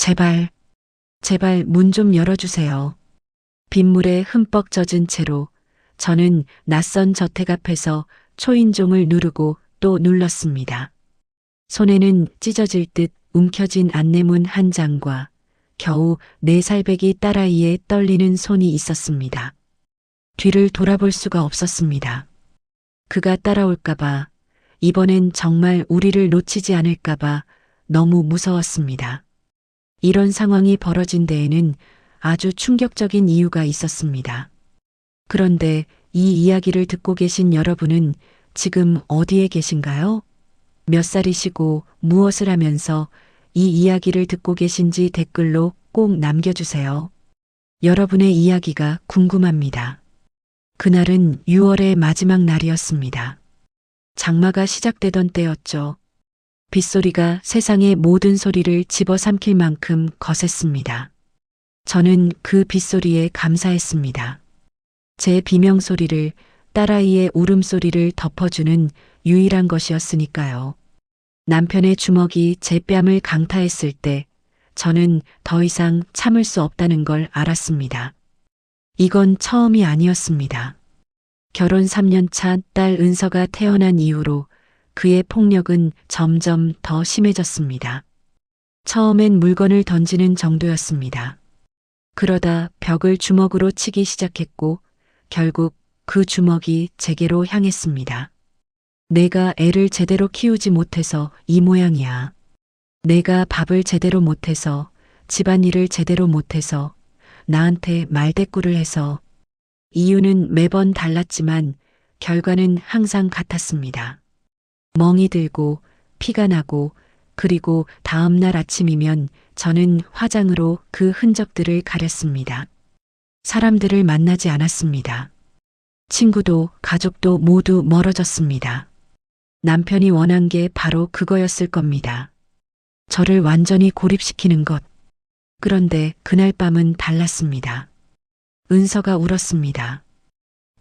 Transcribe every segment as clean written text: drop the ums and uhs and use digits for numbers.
제발, 제발 문 좀 열어주세요. 빗물에 흠뻑 젖은 채로 저는 낯선 저택 앞에서 초인종을 누르고 또 눌렀습니다. 손에는 찢어질 듯 움켜진 안내문 한 장과 겨우 4살배기 딸아이의 떨리는 손이 있었습니다. 뒤를 돌아볼 수가 없었습니다. 그가 따라올까봐, 이번엔 정말 우리를 놓치지 않을까봐 너무 무서웠습니다. 이런 상황이 벌어진 데에는 아주 충격적인 이유가 있었습니다. 그런데 이 이야기를 듣고 계신 여러분은 지금 어디에 계신가요? 몇 살이시고 무엇을 하면서 이 이야기를 듣고 계신지 댓글로 꼭 남겨주세요. 여러분의 이야기가 궁금합니다. 그날은 6월의 마지막 날이었습니다. 장마가 시작되던 때였죠. 빗소리가 세상의 모든 소리를 집어삼킬 만큼 거셌습니다. 저는 그 빗소리에 감사했습니다. 제 비명소리를, 딸아이의 울음소리를 덮어주는 유일한 것이었으니까요. 남편의 주먹이 제 뺨을 강타했을 때 저는 더 이상 참을 수 없다는 걸 알았습니다. 이건 처음이 아니었습니다. 결혼 3년 차 딸 은서가 태어난 이후로 그의 폭력은 점점 더 심해졌습니다. 처음엔 물건을 던지는 정도였습니다. 그러다 벽을 주먹으로 치기 시작했고 결국 그 주먹이 제게로 향했습니다. 내가 애를 제대로 키우지 못해서 이 모양이야. 내가 밥을 제대로 못해서, 집안일을 제대로 못해서, 나한테 말대꾸를 해서. 이유는 매번 달랐지만 결과는 항상 같았습니다. 멍이 들고 피가 나고 그리고 다음 날 아침이면 저는 화장으로 그 흔적들을 가렸습니다. 사람들을 만나지 않았습니다. 친구도 가족도 모두 멀어졌습니다. 남편이 원한 게 바로 그거였을 겁니다. 저를 완전히 고립시키는 것. 그런데 그날 밤은 달랐습니다. 은서가 울었습니다.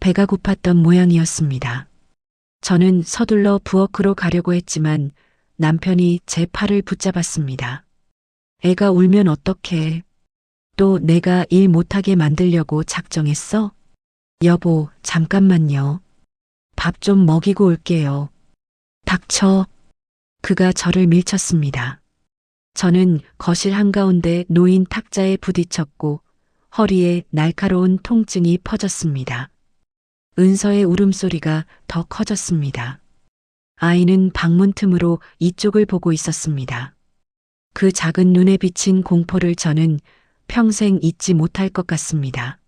배가 고팠던 모양이었습니다. 저는 서둘러 부엌으로 가려고 했지만 남편이 제 팔을 붙잡았습니다. 애가 울면 어떡해? 또 내가 일 못하게 만들려고 작정했어? 여보, 잠깐만요. 밥 좀 먹이고 올게요. 닥쳐. 그가 저를 밀쳤습니다. 저는 거실 한가운데 놓인 탁자에 부딪혔고 허리에 날카로운 통증이 퍼졌습니다. 은서의 울음소리가 더 커졌습니다. 아이는 방문 틈으로 이쪽을 보고 있었습니다. 그 작은 눈에 비친 공포를 저는 평생 잊지 못할 것 같습니다.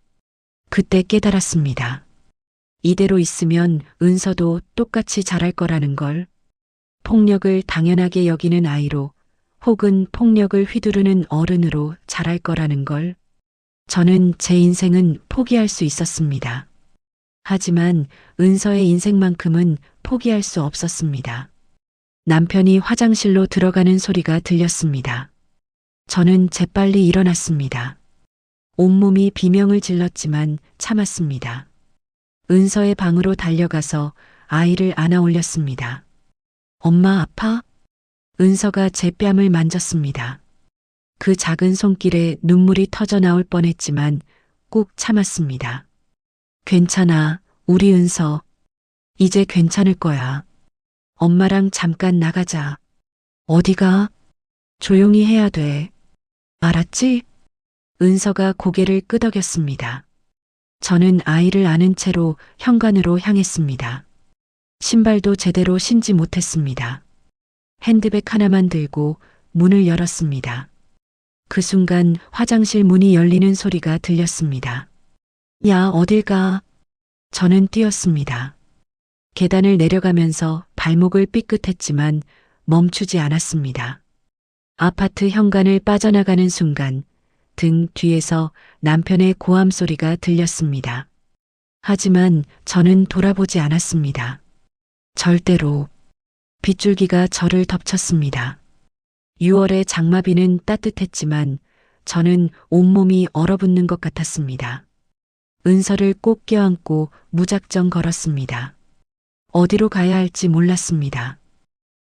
그때 깨달았습니다. 이대로 있으면 은서도 똑같이 자랄 거라는 걸. 폭력을 당연하게 여기는 아이로 혹은 폭력을 휘두르는 어른으로 자랄 거라는 걸. 저는 제 인생은 포기할 수 있었습니다. 하지만 은서의 인생만큼은 포기할 수 없었습니다. 남편이 화장실로 들어가는 소리가 들렸습니다. 저는 재빨리 일어났습니다. 온몸이 비명을 질렀지만 참았습니다. 은서의 방으로 달려가서 아이를 안아 올렸습니다. 엄마 아파? 은서가 제 뺨을 만졌습니다. 그 작은 손길에 눈물이 터져 나올 뻔했지만 꾹 참았습니다. 괜찮아, 우리 은서. 이제 괜찮을 거야. 엄마랑 잠깐 나가자. 어디가? 조용히 해야 돼. 알았지? 은서가 고개를 끄덕였습니다. 저는 아이를 안은 채로 현관으로 향했습니다. 신발도 제대로 신지 못했습니다. 핸드백 하나만 들고 문을 열었습니다. 그 순간 화장실 문이 열리는 소리가 들렸습니다. 야, 어딜 가? 저는 뛰었습니다. 계단을 내려가면서 발목을 삐끗했지만 멈추지 않았습니다. 아파트 현관을 빠져나가는 순간 등 뒤에서 남편의 고함 소리가 들렸습니다. 하지만 저는 돌아보지 않았습니다. 절대로. 빗줄기가 저를 덮쳤습니다. 6월의 장마비는 따뜻했지만 저는 온몸이 얼어붙는 것 같았습니다. 은서를 꼭 껴안고 무작정 걸었습니다. 어디로 가야 할지 몰랐습니다.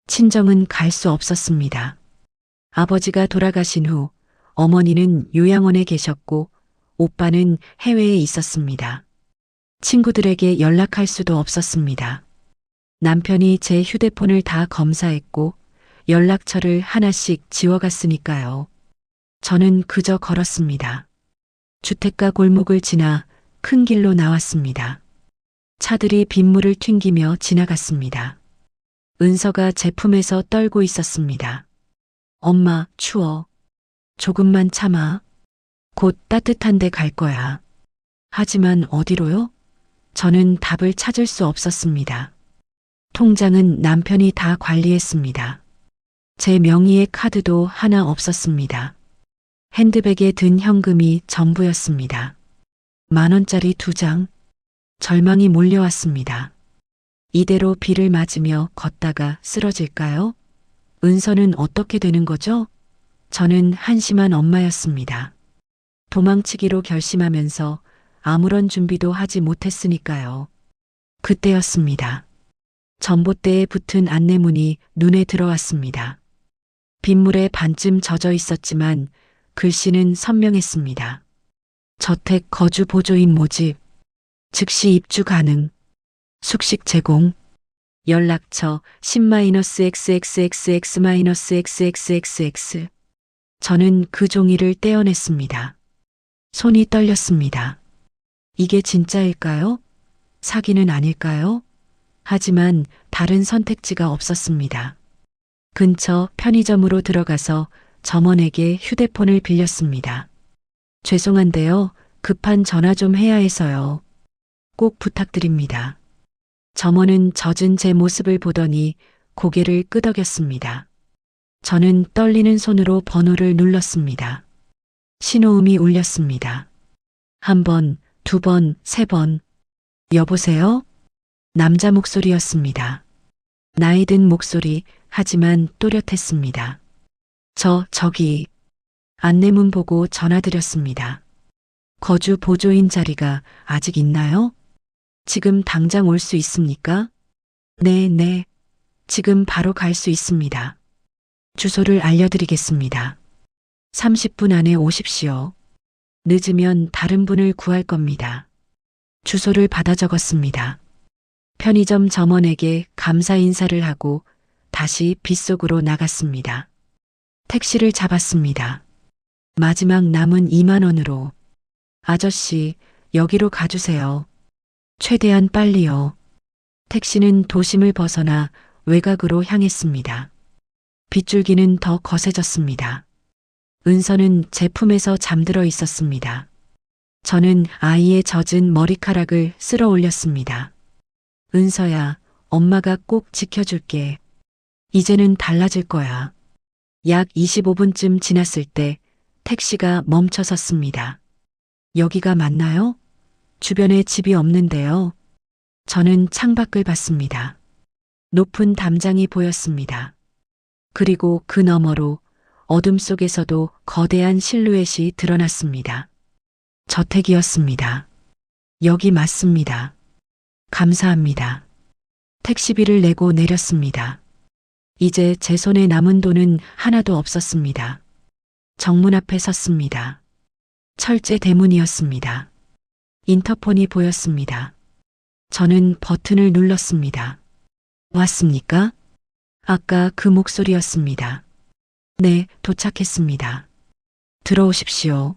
친정은 갈 수 없었습니다. 아버지가 돌아가신 후 어머니는 요양원에 계셨고 오빠는 해외에 있었습니다. 친구들에게 연락할 수도 없었습니다. 남편이 제 휴대폰을 다 검사했고 연락처를 하나씩 지워갔으니까요. 저는 그저 걸었습니다. 주택가 골목을 지나 큰 길로 나왔습니다. 차들이 빗물을 튕기며 지나갔습니다. 은서가 제 품에서 떨고 있었습니다. 엄마, 추워. 조금만 참아. 곧 따뜻한 데 갈 거야. 하지만 어디로요? 저는 답을 찾을 수 없었습니다. 통장은 남편이 다 관리했습니다. 제 명의의 카드도 하나 없었습니다. 핸드백에 든 현금이 전부였습니다. 10,000원짜리 2장. 절망이 몰려왔습니다. 이대로 비를 맞으며 걷다가 쓰러질까요? 은서는 어떻게 되는 거죠? 저는 한심한 엄마였습니다. 도망치기로 결심하면서 아무런 준비도 하지 못했으니까요. 그때였습니다. 전봇대에 붙은 안내문이 눈에 들어왔습니다. 빗물에 반쯤 젖어 있었지만 글씨는 선명했습니다. 저택 거주 보조인 모집, 즉시 입주 가능, 숙식 제공, 연락처 10-XXXX-XXXX. 저는 그 종이를 떼어냈습니다. 손이 떨렸습니다. 이게 진짜일까요? 사기는 아닐까요? 하지만 다른 선택지가 없었습니다. 근처 편의점으로 들어가서 점원에게 휴대폰을 빌렸습니다. 죄송한데요. 급한 전화 좀 해야 해서요. 꼭 부탁드립니다. 점원은 젖은 제 모습을 보더니 고개를 끄덕였습니다. 저는 떨리는 손으로 번호를 눌렀습니다. 신호음이 울렸습니다. 1번, 2번, 3번. 여보세요? 남자 목소리였습니다. 나이 든 목소리, 하지만 또렷했습니다. 저기. 안내문 보고 전화드렸습니다. 거주 보조인 자리가 아직 있나요? 지금 당장 올 수 있습니까? 네. 지금 바로 갈 수 있습니다. 주소를 알려드리겠습니다. 30분 안에 오십시오. 늦으면 다른 분을 구할 겁니다. 주소를 받아 적었습니다. 편의점 점원에게 감사 인사를 하고 다시 빗속으로 나갔습니다. 택시를 잡았습니다. 마지막 남은 2만 원으로. 아저씨, 여기로 가주세요. 최대한 빨리요. 택시는 도심을 벗어나 외곽으로 향했습니다. 빗줄기는 더 거세졌습니다. 은서는 제 품에서 잠들어 있었습니다. 저는 아이의 젖은 머리카락을 쓸어 올렸습니다. 은서야, 엄마가 꼭 지켜줄게. 이제는 달라질 거야. 약 25분쯤 지났을 때 택시가 멈춰 섰습니다. 여기가 맞나요? 주변에 집이 없는데요. 저는 창밖을 봤습니다. 높은 담장이 보였습니다. 그리고 그 너머로 어둠 속에서도 거대한 실루엣이 드러났습니다. 저택이었습니다. 여기 맞습니다. 감사합니다. 택시비를 내고 내렸습니다. 이제 제 손에 남은 돈은 하나도 없었습니다. 정문 앞에 섰습니다. 철제 대문이었습니다. 인터폰이 보였습니다. 저는 버튼을 눌렀습니다. 왔습니까? 아까 그 목소리였습니다. 네, 도착했습니다. 들어오십시오.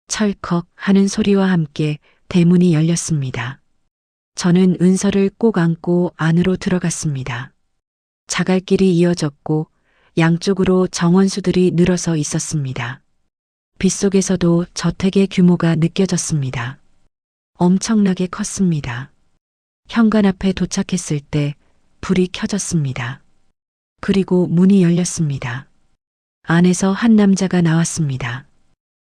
철컥 하는 소리와 함께 대문이 열렸습니다. 저는 은서를 꼭 안고 안으로 들어갔습니다. 자갈길이 이어졌고 양쪽으로 정원수들이 늘어서 있었습니다. 빗속에서도 저택의 규모가 느껴졌습니다. 엄청나게 컸습니다. 현관 앞에 도착했을 때 불이 켜졌습니다. 그리고 문이 열렸습니다. 안에서 한 남자가 나왔습니다.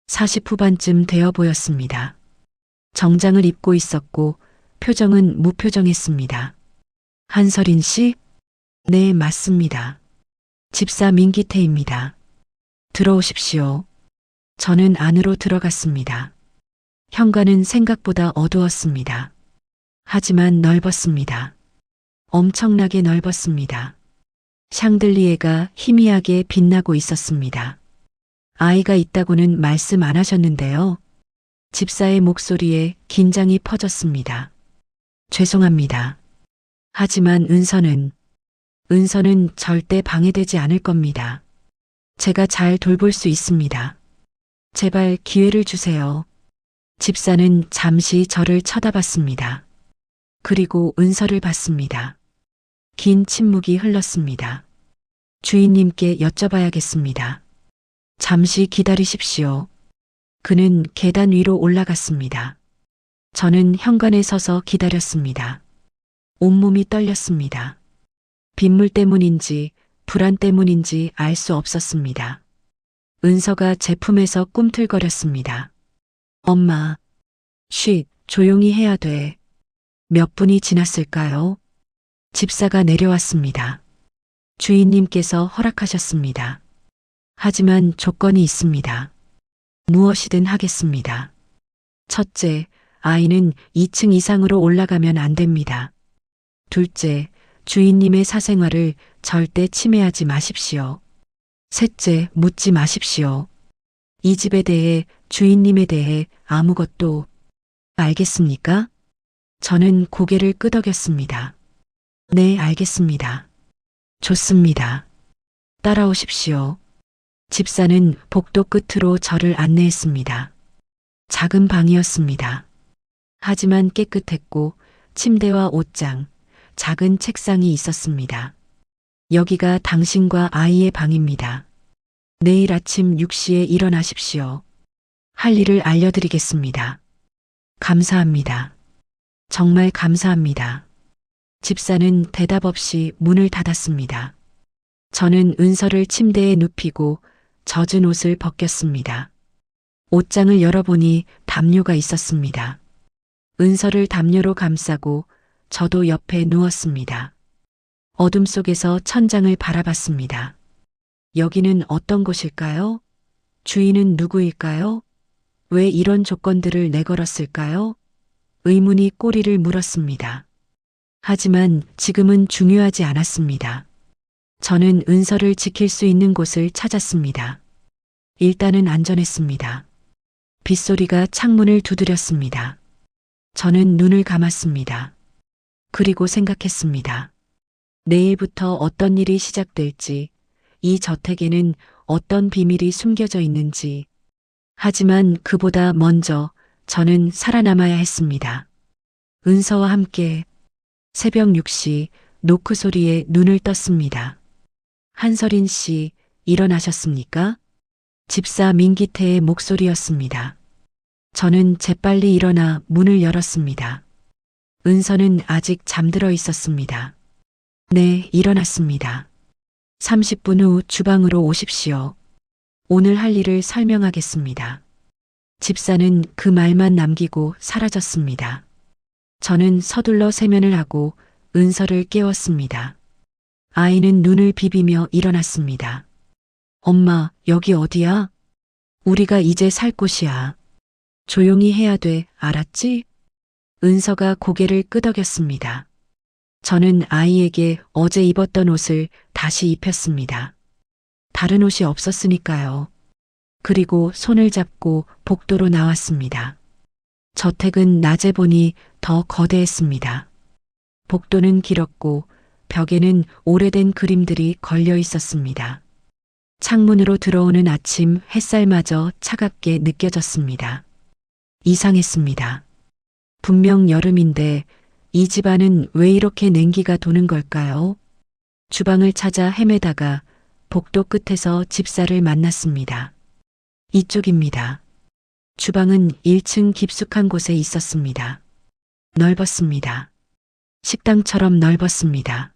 40 후반쯤 되어 보였습니다. 정장을 입고 있었고 표정은 무표정했습니다. 한설인 씨? 네, 맞습니다. 집사 민기태입니다. 들어오십시오. 저는 안으로 들어갔습니다. 현관은 생각보다 어두웠습니다. 하지만 넓었습니다. 엄청나게 넓었습니다. 샹들리에가 희미하게 빛나고 있었습니다. 아이가 있다고는 말씀 안 하셨는데요. 집사의 목소리에 긴장이 퍼졌습니다. 죄송합니다. 하지만 은서는 절대 방해되지 않을 겁니다. 제가 잘 돌볼 수 있습니다. 제발 기회를 주세요. 집사는 잠시 저를 쳐다봤습니다. 그리고 은서를 봤습니다. 긴 침묵이 흘렀습니다. 주인님께 여쭤봐야겠습니다. 잠시 기다리십시오. 그는 계단 위로 올라갔습니다. 저는 현관에 서서 기다렸습니다. 온몸이 떨렸습니다. 빗물 때문인지 불안 때문인지 알 수 없었습니다. 은서가 제 품에서 꿈틀거렸습니다. 엄마, 쉿, 조용히 해야 돼. 몇 분이 지났을까요? 집사가 내려왔습니다. 주인님께서 허락하셨습니다. 하지만 조건이 있습니다. 무엇이든 하겠습니다. 첫째, 아이는 2층 이상으로 올라가면 안 됩니다. 둘째, 주인님의 사생활을 절대 침해하지 마십시오. 셋째, 묻지 마십시오. 이 집에 대해, 주인님에 대해 아무것도. 알겠습니까? 저는 고개를 끄덕였습니다. 네, 알겠습니다. 좋습니다. 따라오십시오. 집사는 복도 끝으로 저를 안내했습니다. 작은 방이었습니다. 하지만 깨끗했고 침대와 옷장, 작은 책상이 있었습니다. 여기가 당신과 아이의 방입니다. 내일 아침 6시에 일어나십시오. 할 일을 알려드리겠습니다. 감사합니다. 정말 감사합니다. 집사는 대답 없이 문을 닫았습니다. 저는 은서를 침대에 눕히고 젖은 옷을 벗겼습니다. 옷장을 열어보니 담요가 있었습니다. 은서를 담요로 감싸고 저도 옆에 누웠습니다. 어둠 속에서 천장을 바라봤습니다. 여기는 어떤 곳일까요? 주인은 누구일까요? 왜 이런 조건들을 내걸었을까요? 의문이 꼬리를 물었습니다. 하지만 지금은 중요하지 않았습니다. 저는 은서를 지킬 수 있는 곳을 찾았습니다. 일단은 안전했습니다. 빗소리가 창문을 두드렸습니다. 저는 눈을 감았습니다. 그리고 생각했습니다. 내일부터 어떤 일이 시작될지, 이 저택에는 어떤 비밀이 숨겨져 있는지. 하지만 그보다 먼저 저는 살아남아야 했습니다. 은서와 함께 새벽 6시 노크 소리에 눈을 떴습니다. 한서린 씨, 일어나셨습니까? 집사 민기태의 목소리였습니다. 저는 재빨리 일어나 문을 열었습니다. 은서는 아직 잠들어 있었습니다. 네, 일어났습니다. 30분 후 주방으로 오십시오. 오늘 할 일을 설명하겠습니다. 집사는 그 말만 남기고 사라졌습니다. 저는 서둘러 세면을 하고 은서를 깨웠습니다. 아이는 눈을 비비며 일어났습니다. 엄마, 여기 어디야? 우리가 이제 살 곳이야. 조용히 해야 돼, 알았지? 은서가 고개를 끄덕였습니다. 저는 아이에게 어제 입었던 옷을 다시 입혔습니다. 다른 옷이 없었으니까요. 그리고 손을 잡고 복도로 나왔습니다. 저택은 낮에 보니 더 거대했습니다. 복도는 길었고 벽에는 오래된 그림들이 걸려 있었습니다. 창문으로 들어오는 아침 햇살마저 차갑게 느껴졌습니다. 이상했습니다. 분명 여름인데 이 집안은 왜 이렇게 냉기가 도는 걸까요? 주방을 찾아 헤매다가 복도 끝에서 집사를 만났습니다. 이쪽입니다. 주방은 1층 깊숙한 곳에 있었습니다. 넓었습니다. 식당처럼 넓었습니다.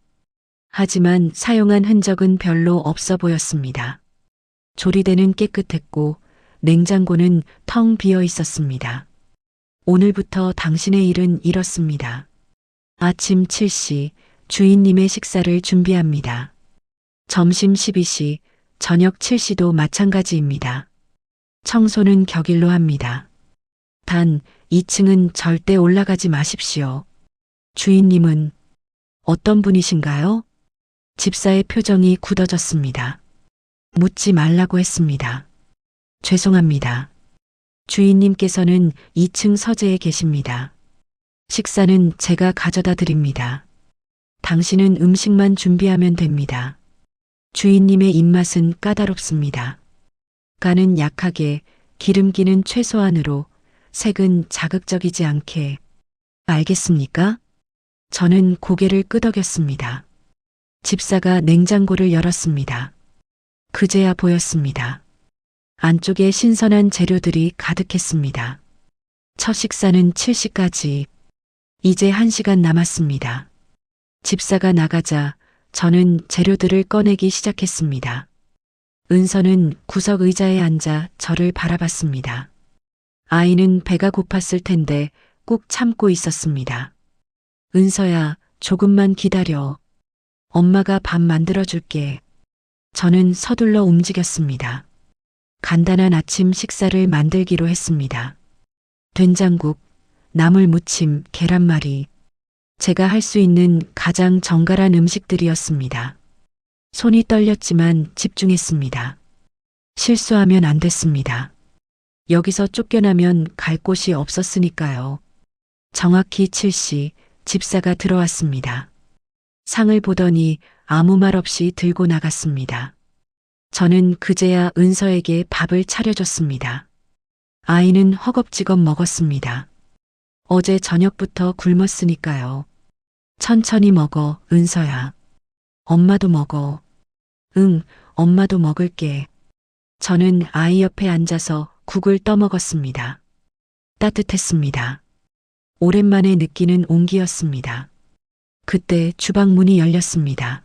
하지만 사용한 흔적은 별로 없어 보였습니다. 조리대는 깨끗했고 냉장고는 텅 비어 있었습니다. 오늘부터 당신의 일은 이렇습니다. 아침 7시 주인님의 식사를 준비합니다. 점심 12시, 저녁 7시도 마찬가지입니다. 청소는 격일로 합니다. 단 2층은 절대 올라가지 마십시오. 주인님은 어떤 분이신가요? 집사의 표정이 굳어졌습니다. 묻지 말라고 했습니다. 죄송합니다. 주인님께서는 2층 서재에 계십니다. 식사는 제가 가져다 드립니다. 당신은 음식만 준비하면 됩니다. 주인님의 입맛은 까다롭습니다. 간은 약하게, 기름기는 최소한으로, 색은 자극적이지 않게. 알겠습니까? 저는 고개를 끄덕였습니다. 집사가 냉장고를 열었습니다. 그제야 보였습니다. 안쪽에 신선한 재료들이 가득했습니다. 첫 식사는 7시까지. 이제 1시간 남았습니다. 집사가 나가자 저는 재료들을 꺼내기 시작했습니다. 은서는 구석 의자에 앉아 저를 바라봤습니다. 아이는 배가 고팠을 텐데 꾹 참고 있었습니다. 은서야, 조금만 기다려. 엄마가 밥 만들어줄게. 저는 서둘러 움직였습니다. 간단한 아침 식사를 만들기로 했습니다. 된장국, 나물무침, 계란말이. 제가 할 수 있는 가장 정갈한 음식들이었습니다. 손이 떨렸지만 집중했습니다. 실수하면 안 됐습니다. 여기서 쫓겨나면 갈 곳이 없었으니까요. 정확히 7시 집사가 들어왔습니다. 상을 보더니 아무 말 없이 들고 나갔습니다. 저는 그제야 은서에게 밥을 차려줬습니다. 아이는 허겁지겁 먹었습니다. 어제 저녁부터 굶었으니까요. 천천히 먹어, 은서야. 엄마도 먹어. 응, 엄마도 먹을게. 저는 아이 옆에 앉아서 국을 떠먹었습니다. 따뜻했습니다. 오랜만에 느끼는 온기였습니다. 그때 주방 문이 열렸습니다.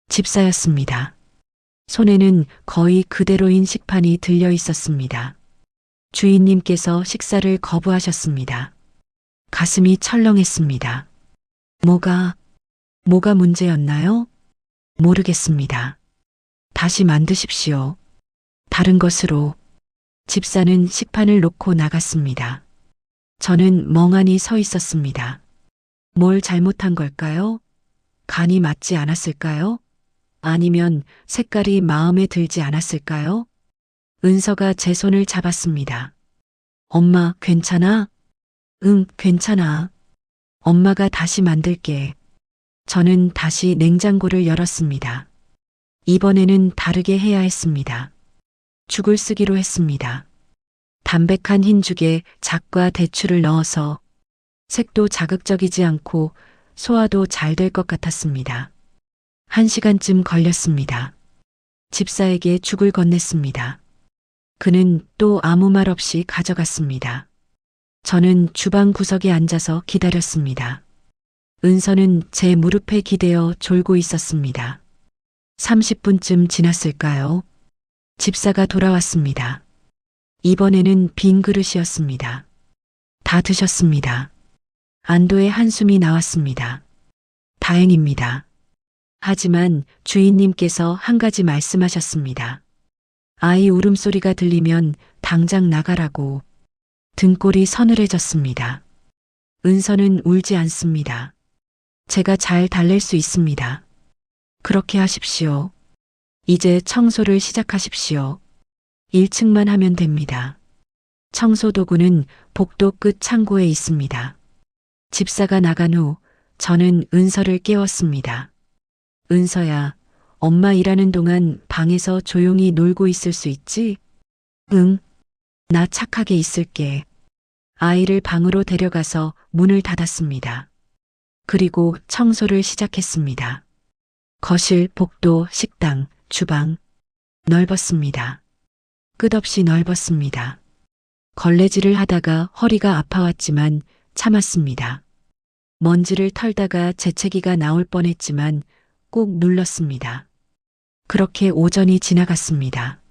집사였습니다. 손에는 거의 그대로인 식판이 들려 있었습니다. 주인님께서 식사를 거부하셨습니다. 가슴이 철렁했습니다. 뭐가 문제였나요? 모르겠습니다. 다시 만드십시오. 다른 것으로. 집사는 식판을 놓고 나갔습니다. 저는 멍하니 서 있었습니다. 뭘 잘못한 걸까요? 간이 맞지 않았을까요? 아니면 색깔이 마음에 들지 않았을까요? 은서가 제 손을 잡았습니다. 엄마, 괜찮아? 응, 괜찮아. 엄마가 다시 만들게. 저는 다시 냉장고를 열었습니다. 이번에는 다르게 해야 했습니다. 죽을 쓰기로 했습니다. 담백한 흰죽에 작과 대추를 넣어서 색도 자극적이지 않고 소화도 잘 될 것 같았습니다. 1시간쯤 걸렸습니다. 집사에게 죽을 건넸습니다. 그는 또 아무 말 없이 가져갔습니다. 저는 주방 구석에 앉아서 기다렸습니다. 은서는 제 무릎에 기대어 졸고 있었습니다. 30분쯤 지났을까요? 집사가 돌아왔습니다. 이번에는 빈 그릇이었습니다. 다 드셨습니다. 안도의 한숨이 나왔습니다. 다행입니다. 하지만 주인님께서 한 가지 말씀하셨습니다. 아이 울음소리가 들리면 당장 나가라고. 등골이 서늘해졌습니다. 은서는 울지 않습니다. 제가 잘 달랠 수 있습니다. 그렇게 하십시오. 이제 청소를 시작하십시오. 1층만 하면 됩니다. 청소 도구는 복도 끝 창고에 있습니다. 집사가 나간 후 저는 은서를 깨웠습니다. 은서야, 엄마 일하는 동안 방에서 조용히 놀고 있을 수 있지? 응, 나 착하게 있을게. 아이를 방으로 데려가서 문을 닫았습니다. 그리고 청소를 시작했습니다. 거실, 복도, 식당, 주방. 넓었습니다. 끝없이 넓었습니다. 걸레질을 하다가 허리가 아파왔지만 참았습니다. 먼지를 털다가 재채기가 나올 뻔했지만 꾹 눌렀습니다. 그렇게 오전이 지나갔습니다.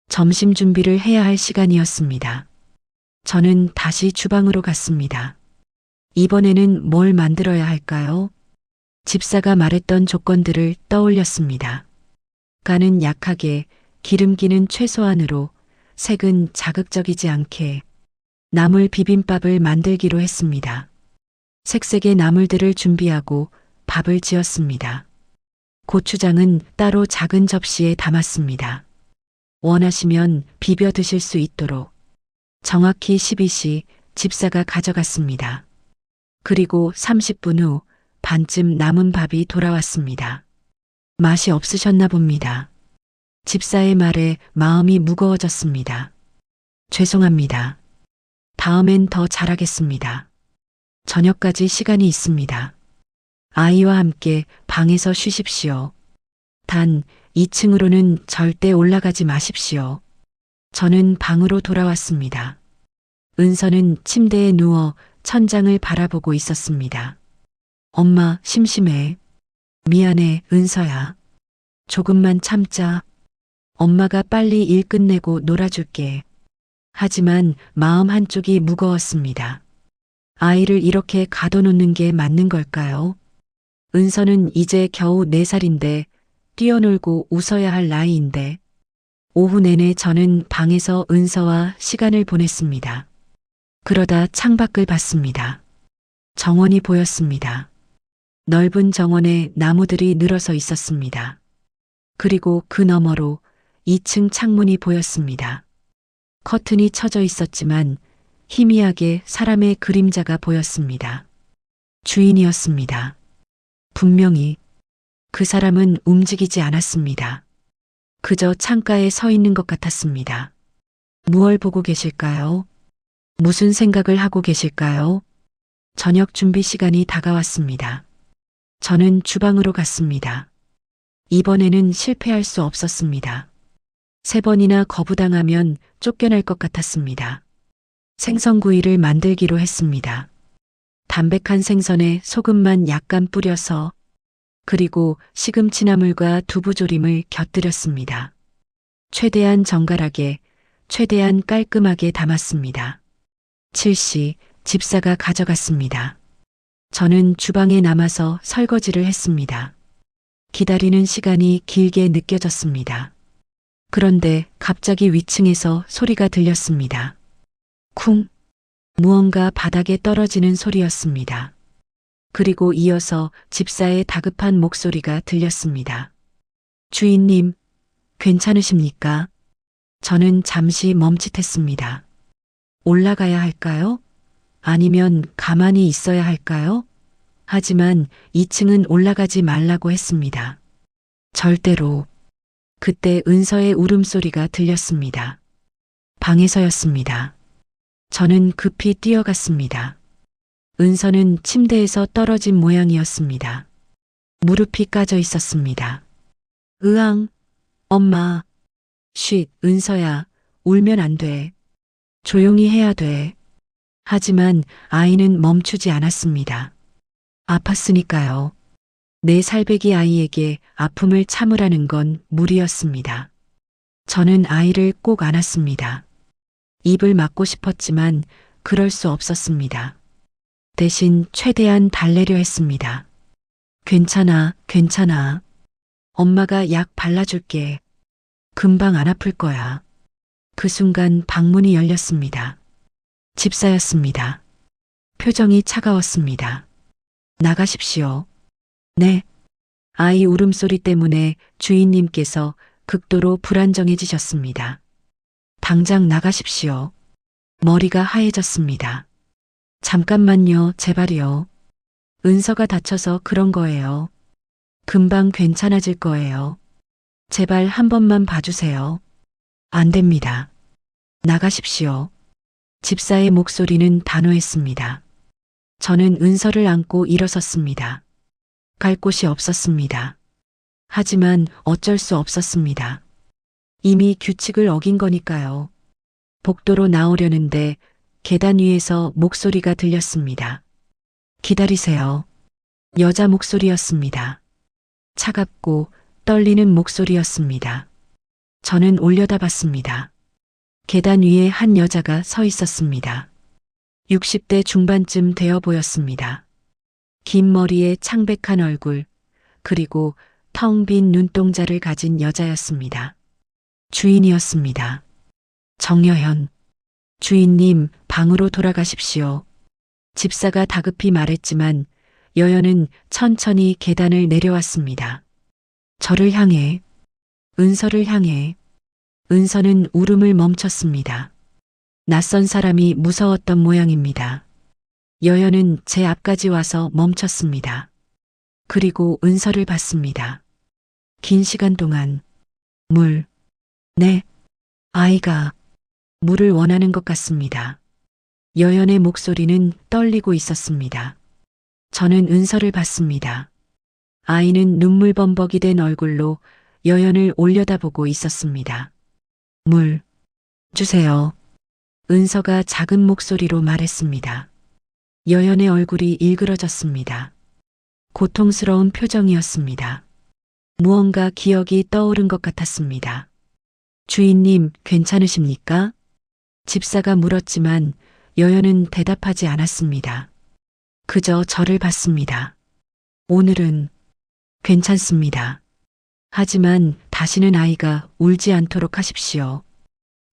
점심 준비를 해야 할 시간이었습니다. 저는 다시 주방으로 갔습니다. 이번에는 뭘 만들어야 할까요? 집사가 말했던 조건들을 떠올렸습니다. 간은 약하게, 기름기는 최소한으로, 색은 자극적이지 않게. 나물 비빔밥을 만들기로 했습니다. 색색의 나물들을 준비하고 밥을 지었습니다. 고추장은 따로 작은 접시에 담았습니다. 원하시면 비벼 드실 수 있도록. 정확히 12시 집사가 가져갔습니다. 그리고 30분 후 반쯤 남은 밥이 돌아왔습니다. 맛이 없으셨나 봅니다. 집사의 말에 마음이 무거워졌습니다. 죄송합니다. 다음엔 더 잘하겠습니다. 저녁까지 시간이 있습니다. 아이와 함께 방에서 쉬십시오. 단 2층으로는 절대 올라가지 마십시오. 저는 방으로 돌아왔습니다. 은서는 침대에 누워 천장을 바라보고 있었습니다. 엄마, 심심해. 미안해, 은서야. 조금만 참자. 엄마가 빨리 일 끝내고 놀아줄게. 하지만 마음 한쪽이 무거웠습니다. 아이를 이렇게 가둬놓는 게 맞는 걸까요? 은서는 이제 겨우 4살인데 뛰어놀고 웃어야 할 나이인데 오후 내내 저는 방에서 은서와 시간을 보냈습니다. 그러다 창밖을 봤습니다. 정원이 보였습니다. 넓은 정원에 나무들이 늘어서 있었습니다. 그리고 그 너머로 2층 창문이 보였습니다. 커튼이 쳐져 있었지만 희미하게 사람의 그림자가 보였습니다. 주인이었습니다. 분명히 그 사람은 움직이지 않았습니다. 그저 창가에 서 있는 것 같았습니다. 무얼 보고 계실까요? 무슨 생각을 하고 계실까요? 저녁 준비 시간이 다가왔습니다. 저는 주방으로 갔습니다. 이번에는 실패할 수 없었습니다. 3번이나 거부당하면 쫓겨날 것 같았습니다. 생선구이를 만들기로 했습니다. 담백한 생선에 소금만 약간 뿌려서 그리고 시금치나물과 두부조림을 곁들였습니다. 최대한 정갈하게, 최대한 깔끔하게 담았습니다. 7시 집사가 가져갔습니다. 저는 주방에 남아서 설거지를 했습니다. 기다리는 시간이 길게 느껴졌습니다. 그런데 갑자기 위층에서 소리가 들렸습니다. 쿵! 무언가 바닥에 떨어지는 소리였습니다. 그리고 이어서 집사의 다급한 목소리가 들렸습니다. 주인님, 괜찮으십니까? 저는 잠시 멈칫했습니다. 올라가야 할까요? 아니면 가만히 있어야 할까요? 하지만 2층은 올라가지 말라고 했습니다. 절대로. 그때 은서의 울음소리가 들렸습니다. 방에서였습니다. 저는 급히 뛰어갔습니다. 은서는 침대에서 떨어진 모양이었습니다. 무릎이 까져 있었습니다. 으앙, 엄마. 쉿, 은서야, 울면 안 돼. 조용히 해야 돼. 하지만 아이는 멈추지 않았습니다. 아팠으니까요. 4살배기 아이에게 아픔을 참으라는 건 무리였습니다. 저는 아이를 꼭 안았습니다. 입을 막고 싶었지만 그럴 수 없었습니다. 대신 최대한 달래려 했습니다. 괜찮아, 괜찮아. 엄마가 약 발라줄게. 금방 안 아플 거야. 그 순간 방문이 열렸습니다. 집사였습니다. 표정이 차가웠습니다. 나가십시오. 네. 아이 울음소리 때문에 주인님께서 극도로 불안정해지셨습니다. 당장 나가십시오. 머리가 하얘졌습니다. 잠깐만요, 제발요. 은서가 다쳐서 그런 거예요. 금방 괜찮아질 거예요. 제발 한 번만 봐주세요. 안 됩니다. 나가십시오. 집사의 목소리는 단호했습니다. 저는 은서를 안고 일어섰습니다. 갈 곳이 없었습니다. 하지만 어쩔 수 없었습니다. 이미 규칙을 어긴 거니까요. 복도로 나오려는데 계단 위에서 목소리가 들렸습니다. 기다리세요. 여자 목소리였습니다. 차갑고 떨리는 목소리였습니다. 저는 올려다봤습니다. 계단 위에 한 여자가 서 있었습니다. 60대 중반쯤 되어 보였습니다. 긴 머리에 창백한 얼굴, 그리고 텅 빈 눈동자를 가진 여자였습니다. 주인이었습니다. 정여현. 주인님, 방으로 돌아가십시오. 집사가 다급히 말했지만 여현은 천천히 계단을 내려왔습니다. 저를 향해, 은서를 향해. 은서는 울음을 멈췄습니다. 낯선 사람이 무서웠던 모양입니다. 여연은 제 앞까지 와서 멈췄습니다. 그리고 은서를 봤습니다. 긴 시간 동안 네, 아이가 물을 원하는 것 같습니다. 여연의 목소리는 떨리고 있었습니다. 저는 은서를 봤습니다. 아이는 눈물범벅이 된 얼굴로 여연을 올려다보고 있었습니다. 물 주세요. 은서가 작은 목소리로 말했습니다. 여연의 얼굴이 일그러졌습니다. 고통스러운 표정이었습니다. 무언가 기억이 떠오른 것 같았습니다. 주인님, 괜찮으십니까? 집사가 물었지만 여연은 대답하지 않았습니다. 그저 저를 봤습니다. 오늘은 괜찮습니다. 하지만 다시는 아이가 울지 않도록 하십시오.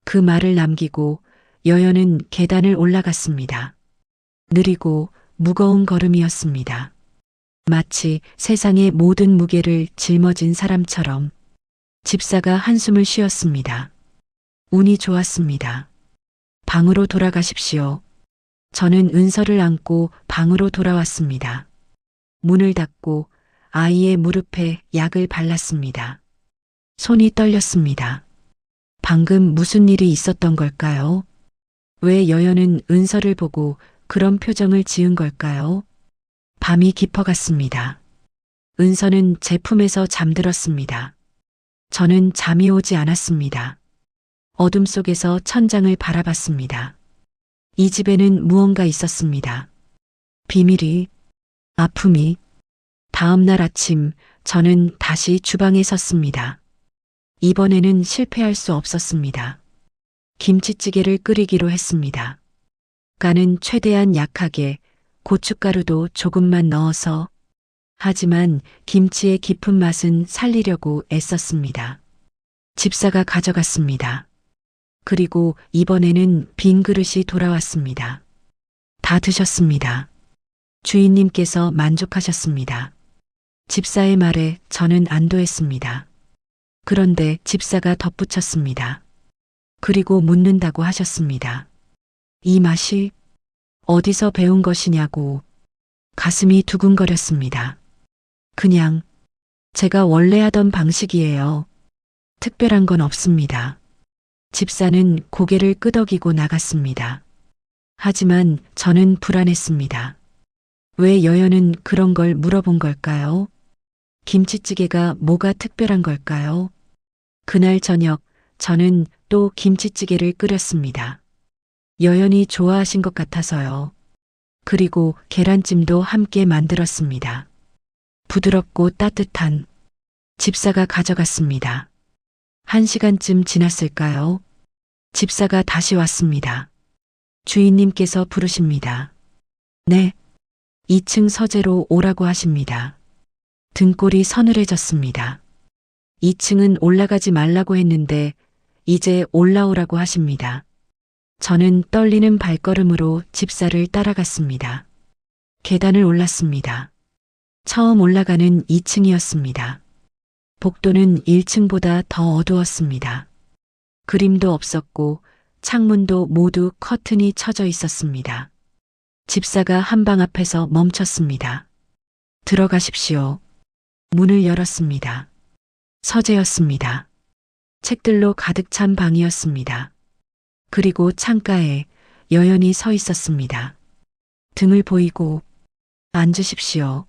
그 말을 남기고 여연은 계단을 올라갔습니다. 느리고 무거운 걸음이었습니다. 마치 세상의 모든 무게를 짊어진 사람처럼. 집사가 한숨을 쉬었습니다. 운이 좋았습니다. 방으로 돌아가십시오. 저는 은서를 안고 방으로 돌아왔습니다. 문을 닫고 아이의 무릎에 약을 발랐습니다. 손이 떨렸습니다. 방금 무슨 일이 있었던 걸까요? 왜 여연은 은서를 보고 그런 표정을 지은 걸까요? 밤이 깊어갔습니다. 은서는 제 품에서 잠들었습니다. 저는 잠이 오지 않았습니다. 어둠 속에서 천장을 바라봤습니다. 이 집에는 무언가 있었습니다. 비밀이, 아픔이. 다음 날 아침 저는 다시 주방에 섰습니다. 이번에는 실패할 수 없었습니다. 김치찌개를 끓이기로 했습니다. 간은 최대한 약하게, 고춧가루도 조금만 넣어서. 하지만 김치의 깊은 맛은 살리려고 애썼습니다. 집사가 가져갔습니다. 그리고 이번에는 빈 그릇이 돌아왔습니다. 다 드셨습니다. 주인님께서 만족하셨습니다. 집사의 말에 저는 안도했습니다. 그런데 집사가 덧붙였습니다. 그리고 묻는다고 하셨습니다. 이 맛이 어디서 배운 것이냐고. 가슴이 두근거렸습니다. 그냥 제가 원래 하던 방식이에요. 특별한 건 없습니다. 집사는 고개를 끄덕이고 나갔습니다. 하지만 저는 불안했습니다. 왜 여연은 그런 걸 물어본 걸까요? 김치찌개가 뭐가 특별한 걸까요? 그날 저녁 저는 또 김치찌개를 끓였습니다. 여연이 좋아하신 것 같아서요. 그리고 계란찜도 함께 만들었습니다. 부드럽고 따뜻한. 집사가 가져갔습니다. 1시간쯤 지났을까요? 집사가 다시 왔습니다. 주인님께서 부르십니다. 네. 2층 서재로 오라고 하십니다. 등골이 서늘해졌습니다. 2층은 올라가지 말라고 했는데 이제 올라오라고 하십니다. 저는 떨리는 발걸음으로 집사를 따라갔습니다. 계단을 올랐습니다. 처음 올라가는 2층이었습니다. 복도는 1층보다 더 어두웠습니다. 그림도 없었고 창문도 모두 커튼이 쳐져 있었습니다. 집사가 한방 앞에서 멈췄습니다. 들어가십시오. 문을 열었습니다. 서재였습니다. 책들로 가득 찬 방이었습니다. 그리고 창가에 여연이 서 있었습니다. 등을 보이고 앉으십시오.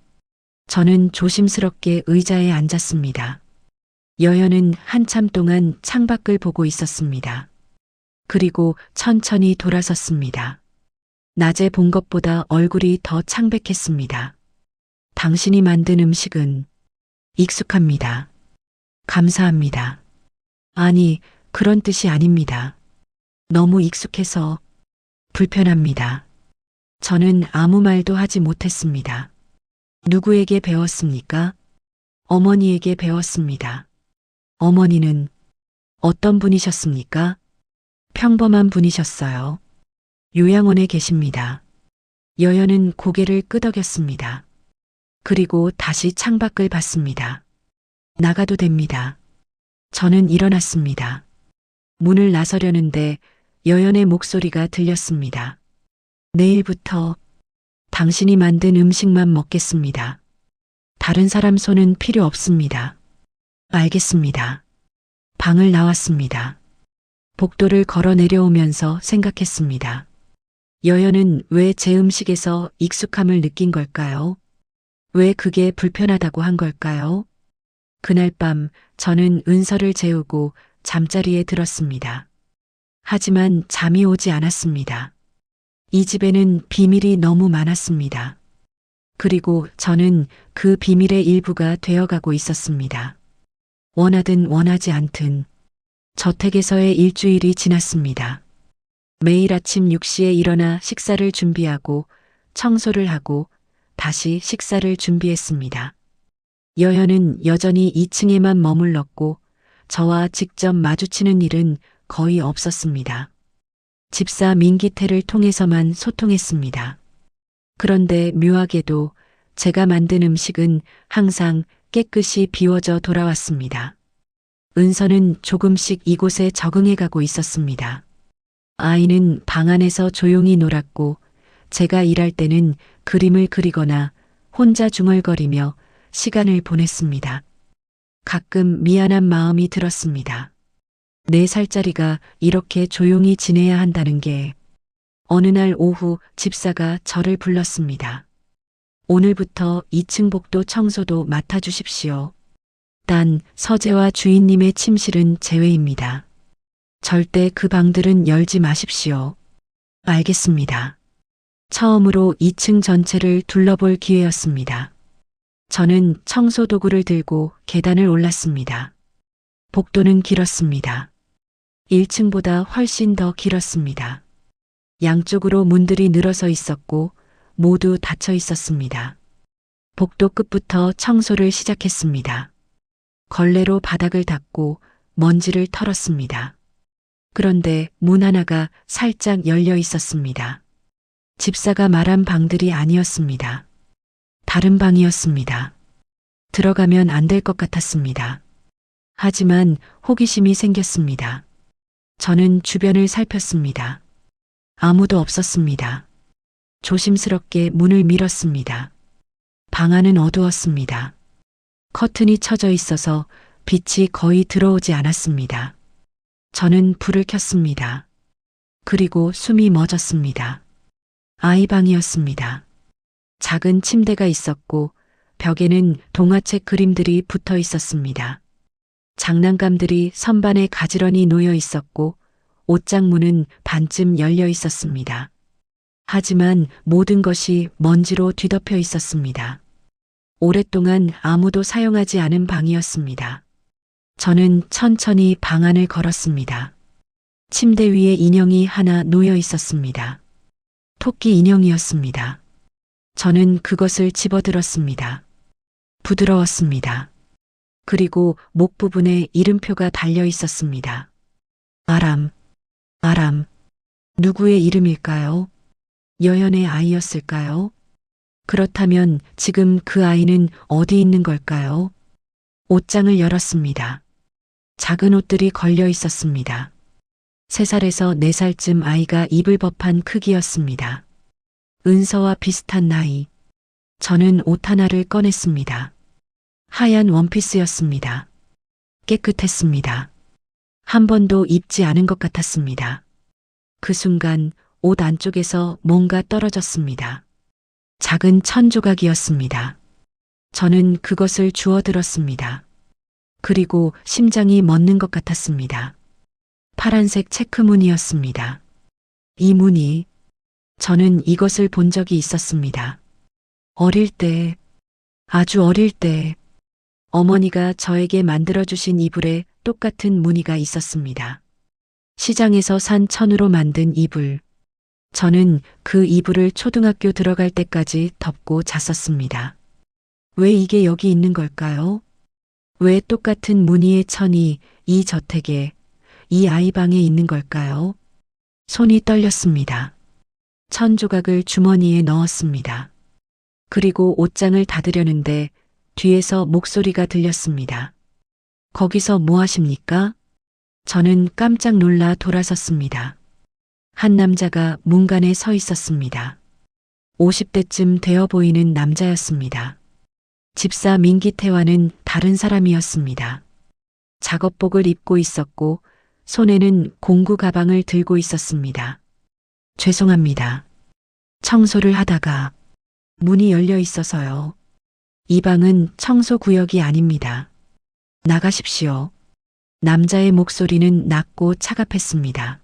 저는 조심스럽게 의자에 앉았습니다. 여연은 한참 동안 창밖을 보고 있었습니다. 그리고 천천히 돌아섰습니다. 낮에 본 것보다 얼굴이 더 창백했습니다. 당신이 만든 음식은 익숙합니다. 감사합니다. 아니, 그런 뜻이 아닙니다. 너무 익숙해서 불편합니다. 저는 아무 말도 하지 못했습니다. 누구에게 배웠습니까? 어머니에게 배웠습니다. 어머니는 어떤 분이셨습니까? 평범한 분이셨어요. 요양원에 계십니다. 여연은 고개를 끄덕였습니다. 그리고 다시 창밖을 봤습니다. 나가도 됩니다. 저는 일어났습니다. 문을 나서려는데 여연의 목소리가 들렸습니다. 내일부터 당신이 만든 음식만 먹겠습니다. 다른 사람 손은 필요 없습니다. 알겠습니다. 방을 나왔습니다. 복도를 걸어 내려오면서 생각했습니다. 여연은 왜 제 음식에서 익숙함을 느낀 걸까요? 왜 그게 불편하다고 한 걸까요? 그날 밤 저는 은서를 재우고 잠자리에 들었습니다. 하지만 잠이 오지 않았습니다. 이 집에는 비밀이 너무 많았습니다. 그리고 저는 그 비밀의 일부가 되어가고 있었습니다. 원하든 원하지 않든 저택에서의 일주일이 지났습니다. 매일 아침 6시에 일어나 식사를 준비하고 청소를 하고 다시 식사를 준비했습니다. 여현은 여전히 2층에만 머물렀고 저와 직접 마주치는 일은 거의 없었습니다. 집사 민기태를 통해서만 소통했습니다. 그런데 묘하게도 제가 만든 음식은 항상 깨끗이 비워져 돌아왔습니다. 은서는 조금씩 이곳에 적응해 가고 있었습니다. 아이는 방 안에서 조용히 놀았고 제가 일할 때는 그림을 그리거나 혼자 중얼거리며 시간을 보냈습니다. 가끔 미안한 마음이 들었습니다. 4살짜리가 이렇게 조용히 지내야 한다는 게. 어느 날 오후 집사가 저를 불렀습니다. 오늘부터 2층 복도 청소도 맡아주십시오. 단 서재와 주인님의 침실은 제외입니다. 절대 그 방들은 열지 마십시오. 알겠습니다. 처음으로 2층 전체를 둘러볼 기회였습니다. 저는 청소 도구를 들고 계단을 올랐습니다. 복도는 길었습니다. 1층보다 훨씬 더 길었습니다. 양쪽으로 문들이 늘어서 있었고 모두 닫혀 있었습니다. 복도 끝부터 청소를 시작했습니다. 걸레로 바닥을 닦고 먼지를 털었습니다. 그런데 문 하나가 살짝 열려 있었습니다. 집사가 말한 방들이 아니었습니다. 다른 방이었습니다. 들어가면 안 될 것 같았습니다. 하지만 호기심이 생겼습니다. 저는 주변을 살폈습니다. 아무도 없었습니다. 조심스럽게 문을 밀었습니다. 방 안은 어두웠습니다. 커튼이 쳐져 있어서 빛이 거의 들어오지 않았습니다. 저는 불을 켰습니다. 그리고 숨이 멎었습니다. 아이 방이었습니다. 작은 침대가 있었고 벽에는 동화책 그림들이 붙어 있었습니다. 장난감들이 선반에 가지런히 놓여 있었고 옷장 문은 반쯤 열려 있었습니다. 하지만 모든 것이 먼지로 뒤덮여 있었습니다. 오랫동안 아무도 사용하지 않은 방이었습니다. 저는 천천히 방 안을 걸었습니다. 침대 위에 인형이 하나 놓여 있었습니다. 토끼 인형이었습니다. 저는 그것을 집어들었습니다. 부드러웠습니다. 그리고 목 부분에 이름표가 달려 있었습니다. 아람, 아람. 누구의 이름일까요? 여연의 아이였을까요? 그렇다면 지금 그 아이는 어디 있는 걸까요? 옷장을 열었습니다. 작은 옷들이 걸려 있었습니다. 3살에서 4살쯤 아이가 입을 법한 크기였습니다. 은서와 비슷한 나이. 저는 옷 하나를 꺼냈습니다. 하얀 원피스였습니다. 깨끗했습니다. 한 번도 입지 않은 것 같았습니다. 그 순간 옷 안쪽에서 뭔가 떨어졌습니다. 작은 천 조각이었습니다. 저는 그것을 주워들었습니다. 그리고 심장이 멎는 것 같았습니다. 파란색 체크무늬였습니다. 이 무늬, 저는 이것을 본 적이 있었습니다. 어릴 때, 아주 어릴 때, 어머니가 저에게 만들어주신 이불에 똑같은 무늬가 있었습니다. 시장에서 산 천으로 만든 이불. 저는 그 이불을 초등학교 들어갈 때까지 덮고 잤었습니다. 왜 이게 여기 있는 걸까요? 왜 똑같은 무늬의 천이 이 저택에, 이 아이 방에 있는 걸까요? 손이 떨렸습니다. 천 조각을 주머니에 넣었습니다. 그리고 옷장을 닫으려는데 뒤에서 목소리가 들렸습니다. 거기서 뭐 하십니까? 저는 깜짝 놀라 돌아섰습니다. 한 남자가 문간에 서 있었습니다. 50대쯤 되어 보이는 남자였습니다. 집사 민기태와는 다른 사람이었습니다. 작업복을 입고 있었고 손에는 공구 가방을 들고 있었습니다. 죄송합니다. 청소를 하다가 문이 열려 있어서요. 이 방은 청소 구역이 아닙니다. 나가십시오. 남자의 목소리는 낮고 차갑했습니다.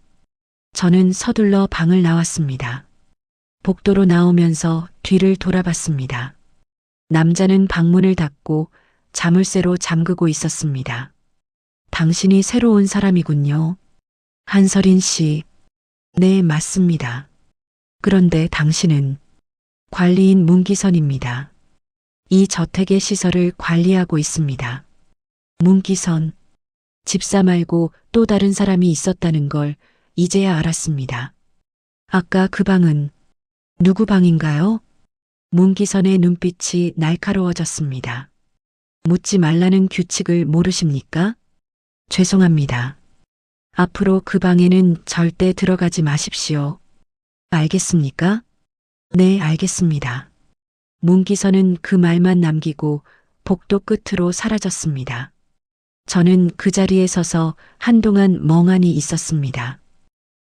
저는 서둘러 방을 나왔습니다. 복도로 나오면서 뒤를 돌아봤습니다. 남자는 방문을 닫고 자물쇠로 잠그고 있었습니다. 당신이 새로 온 사람이군요. 한설인 씨. 네, 맞습니다. 그런데 당신은 관리인 문기선입니다. 이 저택의 시설을 관리하고 있습니다. 문기선. 집사 말고 또 다른 사람이 있었다는 걸 이제야 알았습니다. 아까 그 방은 누구 방인가요? 문기선의 눈빛이 날카로워졌습니다. 묻지 말라는 규칙을 모르십니까? 죄송합니다. 앞으로 그 방에는 절대 들어가지 마십시오. 알겠습니까? 네, 알겠습니다. 문기선은 그 말만 남기고 복도 끝으로 사라졌습니다. 저는 그 자리에 서서 한동안 멍하니 있었습니다.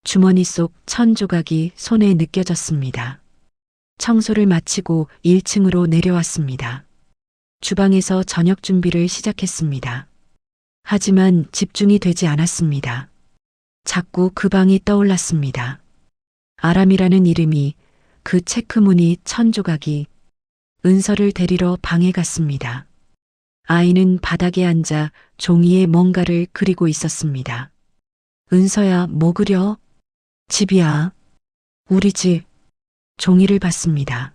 주머니 속 천조각이 손에 느껴졌습니다. 청소를 마치고 1층으로 내려왔습니다. 주방에서 저녁 준비를 시작했습니다. 하지만 집중이 되지 않았습니다. 자꾸 그 방이 떠올랐습니다. 아람이라는 이름이, 그 체크무늬 천조각이. 은서를 데리러 방에 갔습니다. 아이는 바닥에 앉아 종이에 뭔가를 그리고 있었습니다. 은서야, 뭐 그려? 집이야. 우리 집. 종이를 봤습니다.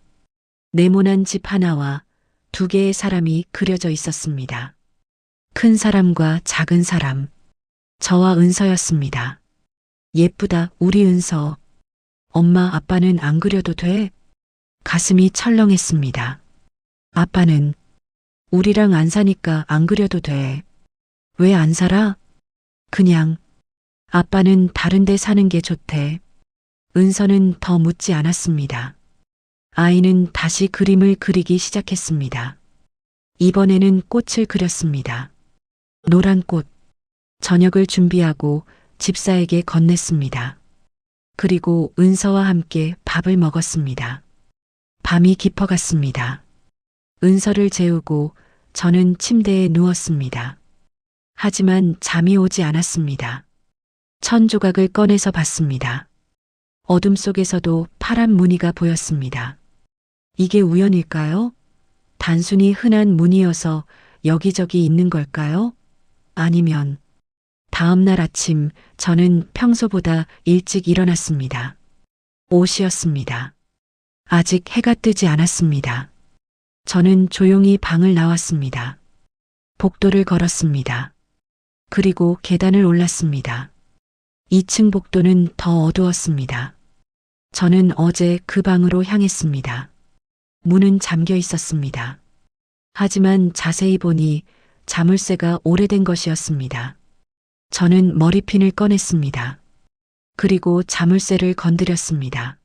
네모난 집 하나와 2개의 사람이 그려져 있었습니다. 큰 사람과 작은 사람. 저와 은서였습니다. 예쁘다, 우리 은서. 엄마, 아빠는 안 그려도 돼? 가슴이 철렁했습니다. 아빠는 우리랑 안 사니까 안 그려도 돼. 왜 안 살아? 그냥. 아빠는 다른 데 사는 게 좋대. 은서는 더 묻지 않았습니다. 아이는 다시 그림을 그리기 시작했습니다. 이번에는 꽃을 그렸습니다. 노란 꽃. 저녁을 준비하고 집사에게 건넸습니다. 그리고 은서와 함께 밥을 먹었습니다. 밤이 깊어갔습니다. 은서를 재우고 저는 침대에 누웠습니다. 하지만 잠이 오지 않았습니다. 천조각을 꺼내서 봤습니다. 어둠 속에서도 파란 무늬가 보였습니다. 이게 우연일까요? 단순히 흔한 무늬여서 여기저기 있는 걸까요? 아니면 다음 날 아침 저는 평소보다 일찍 일어났습니다. 5시였습니다. 아직 해가 뜨지 않았습니다. 저는 조용히 방을 나왔습니다. 복도를 걸었습니다. 그리고 계단을 올랐습니다. 2층 복도는 더 어두웠습니다. 저는 어제 그 방으로 향했습니다. 문은 잠겨 있었습니다. 하지만 자세히 보니 자물쇠가 오래된 것이었습니다. 저는 머리핀을 꺼냈습니다. 그리고 자물쇠를 건드렸습니다.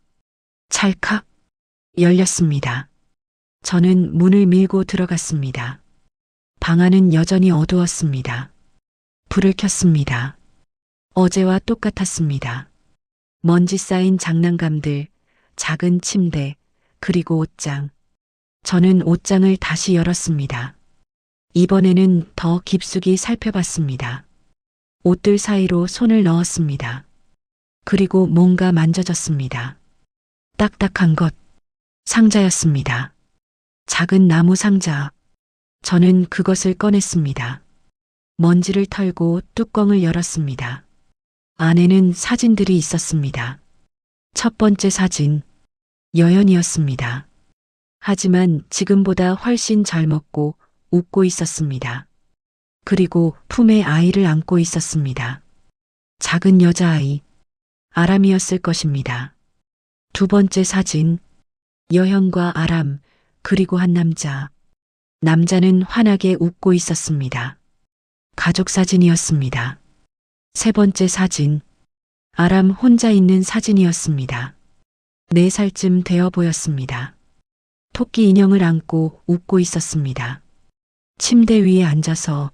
찰칵 열렸습니다. 저는 문을 밀고 들어갔습니다. 방 안은 여전히 어두웠습니다. 불을 켰습니다. 어제와 똑같았습니다. 먼지 쌓인 장난감들, 작은 침대, 그리고 옷장. 저는 옷장을 다시 열었습니다. 이번에는 더 깊숙이 살펴봤습니다. 옷들 사이로 손을 넣었습니다. 그리고 뭔가 만져졌습니다. 딱딱한 것. 상자였습니다. 작은 나무 상자. 저는 그것을 꺼냈습니다. 먼지를 털고 뚜껑을 열었습니다. 안에는 사진들이 있었습니다. 첫 번째 사진. 여연이었습니다. 하지만 지금보다 훨씬 젊었고 웃고 있었습니다. 그리고 품에 아이를 안고 있었습니다. 작은 여자아이. 아람이었을 것입니다. 두 번째 사진. 여현과 아람, 그리고 한 남자. 남자는 환하게 웃고 있었습니다. 가족 사진이었습니다. 세 번째 사진. 아람 혼자 있는 사진이었습니다. 4살쯤 되어 보였습니다. 토끼 인형을 안고 웃고 있었습니다. 침대 위에 앉아서.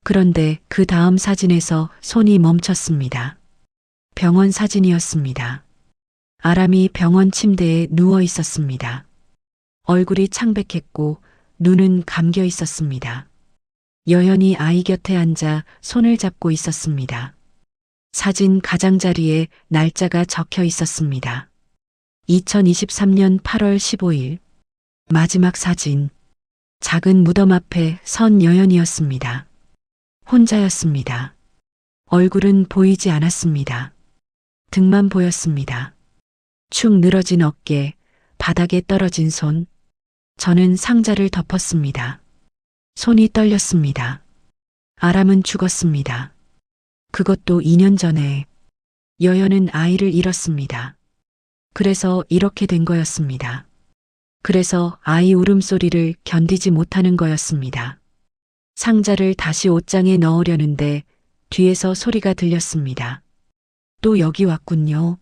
그런데 그 다음 사진에서 손이 멈췄습니다. 병원 사진이었습니다. 아람이 병원 침대에 누워 있었습니다. 얼굴이 창백했고 눈은 감겨 있었습니다. 여연이 아이 곁에 앉아 손을 잡고 있었습니다. 사진 가장자리에 날짜가 적혀 있었습니다. 2023년 8월 15일. 마지막 사진. 작은 무덤 앞에 선 여연이었습니다. 혼자였습니다. 얼굴은 보이지 않았습니다. 등만 보였습니다. 축 늘어진 어깨, 바닥에 떨어진 손. 저는 상자를 덮었습니다. 손이 떨렸습니다. 아람은 죽었습니다. 그것도 2년 전에. 여연은 아이를 잃었습니다. 그래서 이렇게 된 거였습니다. 그래서 아이 울음소리를 견디지 못하는 거였습니다. 상자를 다시 옷장에 넣으려는데 뒤에서 소리가 들렸습니다. 또 여기 왔군요.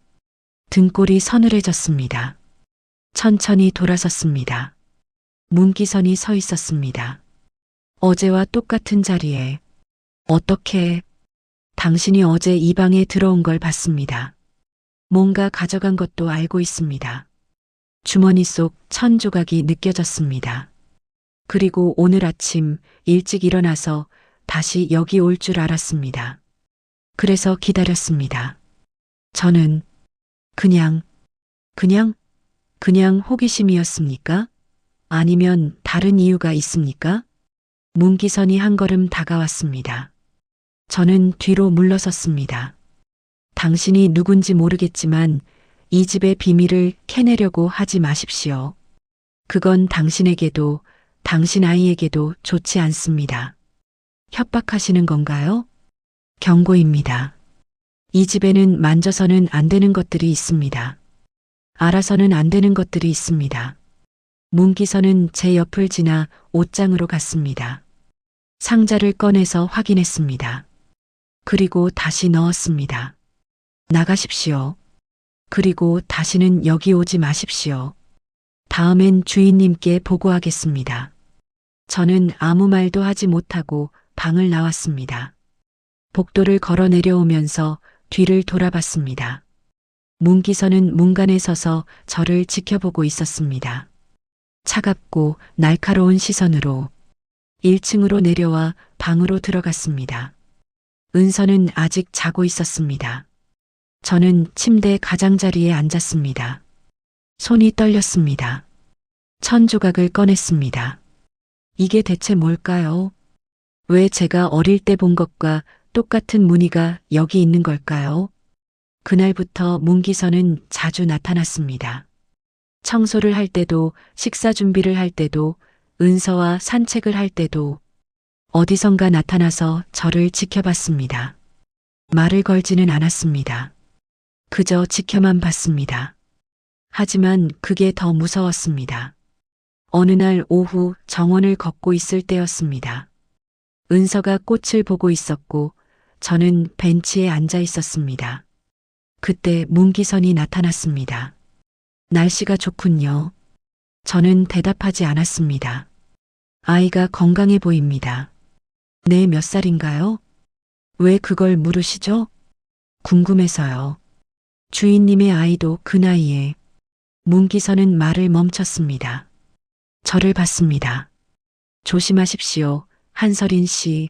등골이 서늘해졌습니다. 천천히 돌아섰습니다. 문기선이 서 있었습니다. 어제와 똑같은 자리에. 어떻게? 당신이 어제 이 방에 들어온 걸 봤습니다. 뭔가 가져간 것도 알고 있습니다. 주머니 속 1000조각이 느껴졌습니다. 그리고 오늘 아침 일찍 일어나서 다시 여기 올 줄 알았습니다. 그래서 기다렸습니다. 저는 그냥 호기심이었습니까? 아니면 다른 이유가 있습니까? 문기선이 한 걸음 다가왔습니다. 저는 뒤로 물러섰습니다. 당신이 누군지 모르겠지만 이 집의 비밀을 캐내려고 하지 마십시오. 그건 당신에게도 당신 아이에게도 좋지 않습니다. 협박하시는 건가요? 경고입니다. 이 집에는 만져서는 안 되는 것들이 있습니다. 알아서는 안 되는 것들이 있습니다. 문기선은 제 옆을 지나 옷장으로 갔습니다. 상자를 꺼내서 확인했습니다. 그리고 다시 넣었습니다. 나가십시오. 그리고 다시는 여기 오지 마십시오. 다음엔 주인님께 보고하겠습니다. 저는 아무 말도 하지 못하고 방을 나왔습니다. 복도를 걸어 내려오면서 뒤를 돌아봤습니다. 문기선은 문간에 서서 저를 지켜보고 있었습니다. 차갑고 날카로운 시선으로. 1층으로 내려와 방으로 들어갔습니다. 은서는 아직 자고 있었습니다. 저는 침대 가장자리에 앉았습니다. 손이 떨렸습니다. 1000조각을 꺼냈습니다. 이게 대체 뭘까요? 왜 제가 어릴 때 본 것과 똑같은 무늬가 여기 있는 걸까요? 그날부터 문기선은 자주 나타났습니다. 청소를 할 때도, 식사 준비를 할 때도, 은서와 산책을 할 때도 어디선가 나타나서 저를 지켜봤습니다. 말을 걸지는 않았습니다. 그저 지켜만 봤습니다. 하지만 그게 더 무서웠습니다. 어느 날 오후 정원을 걷고 있을 때였습니다. 은서가 꽃을 보고 있었고 저는 벤치에 앉아 있었습니다. 그때 문기선이 나타났습니다. 날씨가 좋군요. 저는 대답하지 않았습니다. 아이가 건강해 보입니다. 네, 몇 살인가요? 왜 그걸 물으시죠? 궁금해서요. 주인님의 아이도 그 나이에. 문기선은 말을 멈췄습니다. 저를 봤습니다. 조심하십시오, 한설인 씨.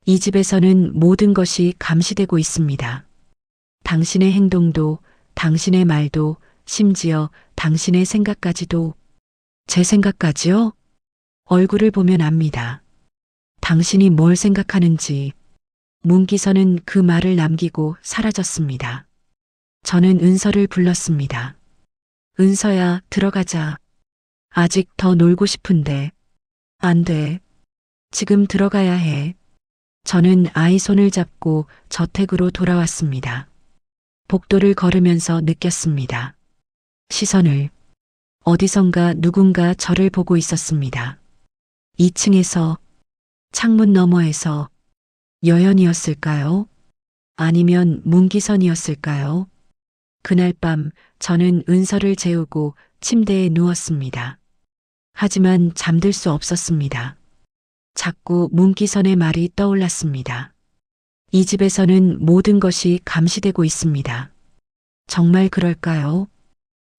이 집에서는 모든 것이 감시되고 있습니다. 당신의 행동도, 당신의 말도, 심지어 당신의 생각까지도. 제 생각까지요? 얼굴을 보면 압니다. 당신이 뭘 생각하는지. 문기선은 그 말을 남기고 사라졌습니다. 저는 은서를 불렀습니다. 은서야, 들어가자. 아직 더 놀고 싶은데. 안 돼. 지금 들어가야 해. 저는 아이 손을 잡고 저택으로 돌아왔습니다. 복도를 걸으면서 느꼈습니다. 시선을. 어디선가 누군가 저를 보고 있었습니다. 2층에서, 창문 너머에서. 여연이었을까요? 아니면 문기선이었을까요? 그날 밤 저는 은서를 재우고 침대에 누웠습니다. 하지만 잠들 수 없었습니다. 자꾸 문기선의 말이 떠올랐습니다. 이 집에서는 모든 것이 감시되고 있습니다. 정말 그럴까요?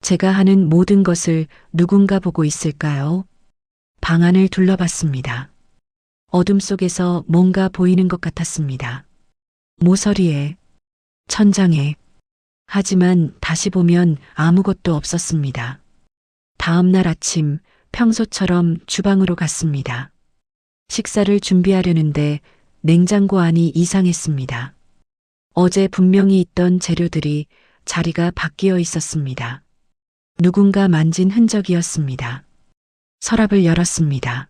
제가 하는 모든 것을 누군가 보고 있을까요? 방 안을 둘러봤습니다. 어둠 속에서 뭔가 보이는 것 같았습니다. 모서리에, 천장에. 하지만 다시 보면 아무것도 없었습니다. 다음 날 아침 평소처럼 주방으로 갔습니다. 식사를 준비하려는데 냉장고 안이 이상했습니다. 어제 분명히 있던 재료들이 자리가 바뀌어 있었습니다. 누군가 만진 흔적이었습니다. 서랍을 열었습니다.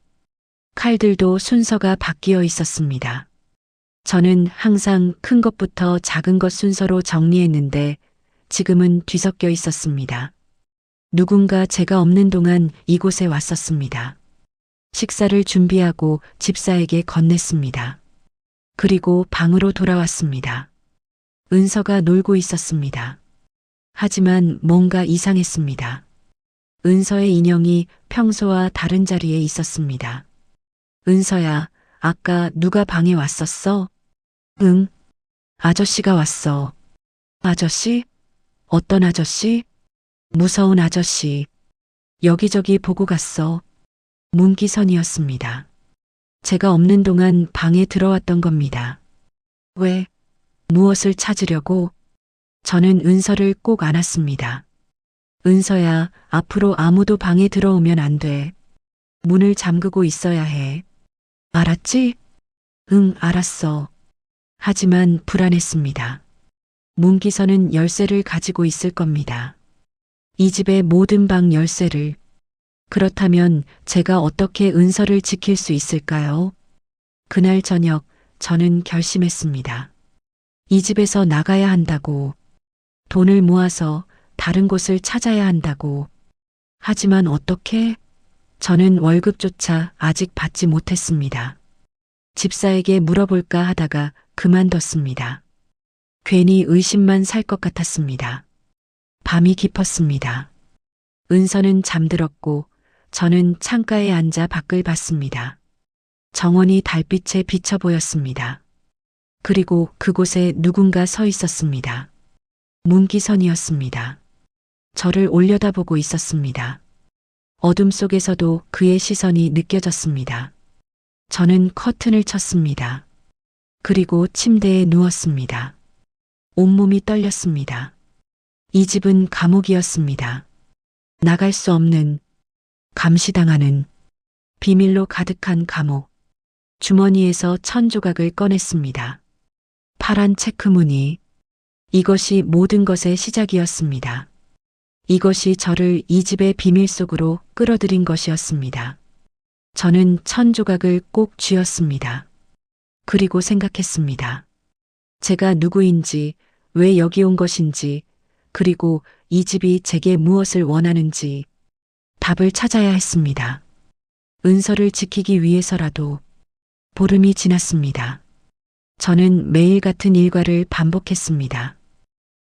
칼들도 순서가 바뀌어 있었습니다. 저는 항상 큰 것부터 작은 것 순서로 정리했는데 지금은 뒤섞여 있었습니다. 누군가 제가 없는 동안 이곳에 왔었습니다. 식사를 준비하고 집사에게 건넸습니다. 그리고 방으로 돌아왔습니다. 은서가 놀고 있었습니다. 하지만 뭔가 이상했습니다. 은서의 인형이 평소와 다른 자리에 있었습니다. 은서야, 아까 누가 방에 왔었어? 응, 아저씨가 왔어. 아저씨? 어떤 아저씨? 무서운 아저씨. 여기저기 보고 갔어. 문기선이었습니다. 제가 없는 동안 방에 들어왔던 겁니다. 왜? 무엇을 찾으려고? 저는 은서를 꼭 안았습니다. 은서야, 앞으로 아무도 방에 들어오면 안 돼. 문을 잠그고 있어야 해. 알았지? 응, 알았어. 하지만 불안했습니다. 문기선은 열쇠를 가지고 있을 겁니다. 이 집의 모든 방 열쇠를. 그렇다면 제가 어떻게 은서를 지킬 수 있을까요? 그날 저녁 저는 결심했습니다. 이 집에서 나가야 한다고. 돈을 모아서 다른 곳을 찾아야 한다고. 하지만 어떻게? 저는 월급조차 아직 받지 못했습니다. 집사에게 물어볼까 하다가 그만뒀습니다. 괜히 의심만 살 것 같았습니다. 밤이 깊었습니다. 은서는 잠들었고 저는 창가에 앉아 밖을 봤습니다. 정원이 달빛에 비쳐 보였습니다. 그리고 그곳에 누군가 서 있었습니다. 문기선이었습니다. 저를 올려다보고 있었습니다. 어둠 속에서도 그의 시선이 느껴졌습니다. 저는 커튼을 쳤습니다. 그리고 침대에 누웠습니다. 온몸이 떨렸습니다. 이 집은 감옥이었습니다. 나갈 수 없는, 감시당하는, 비밀로 가득한 감옥. 주머니에서 1000조각을 꺼냈습니다. 파란 체크무늬. 이것이 모든 것의 시작이었습니다. 이것이 저를 이 집의 비밀 속으로 끌어들인 것이었습니다. 저는 1000조각을 꼭 쥐었습니다. 그리고 생각했습니다. 제가 누구인지, 왜 여기 온 것인지, 그리고 이 집이 제게 무엇을 원하는지 답을 찾아야 했습니다. 은서를 지키기 위해서라도. 보름이 지났습니다. 저는 매일 같은 일과를 반복했습니다.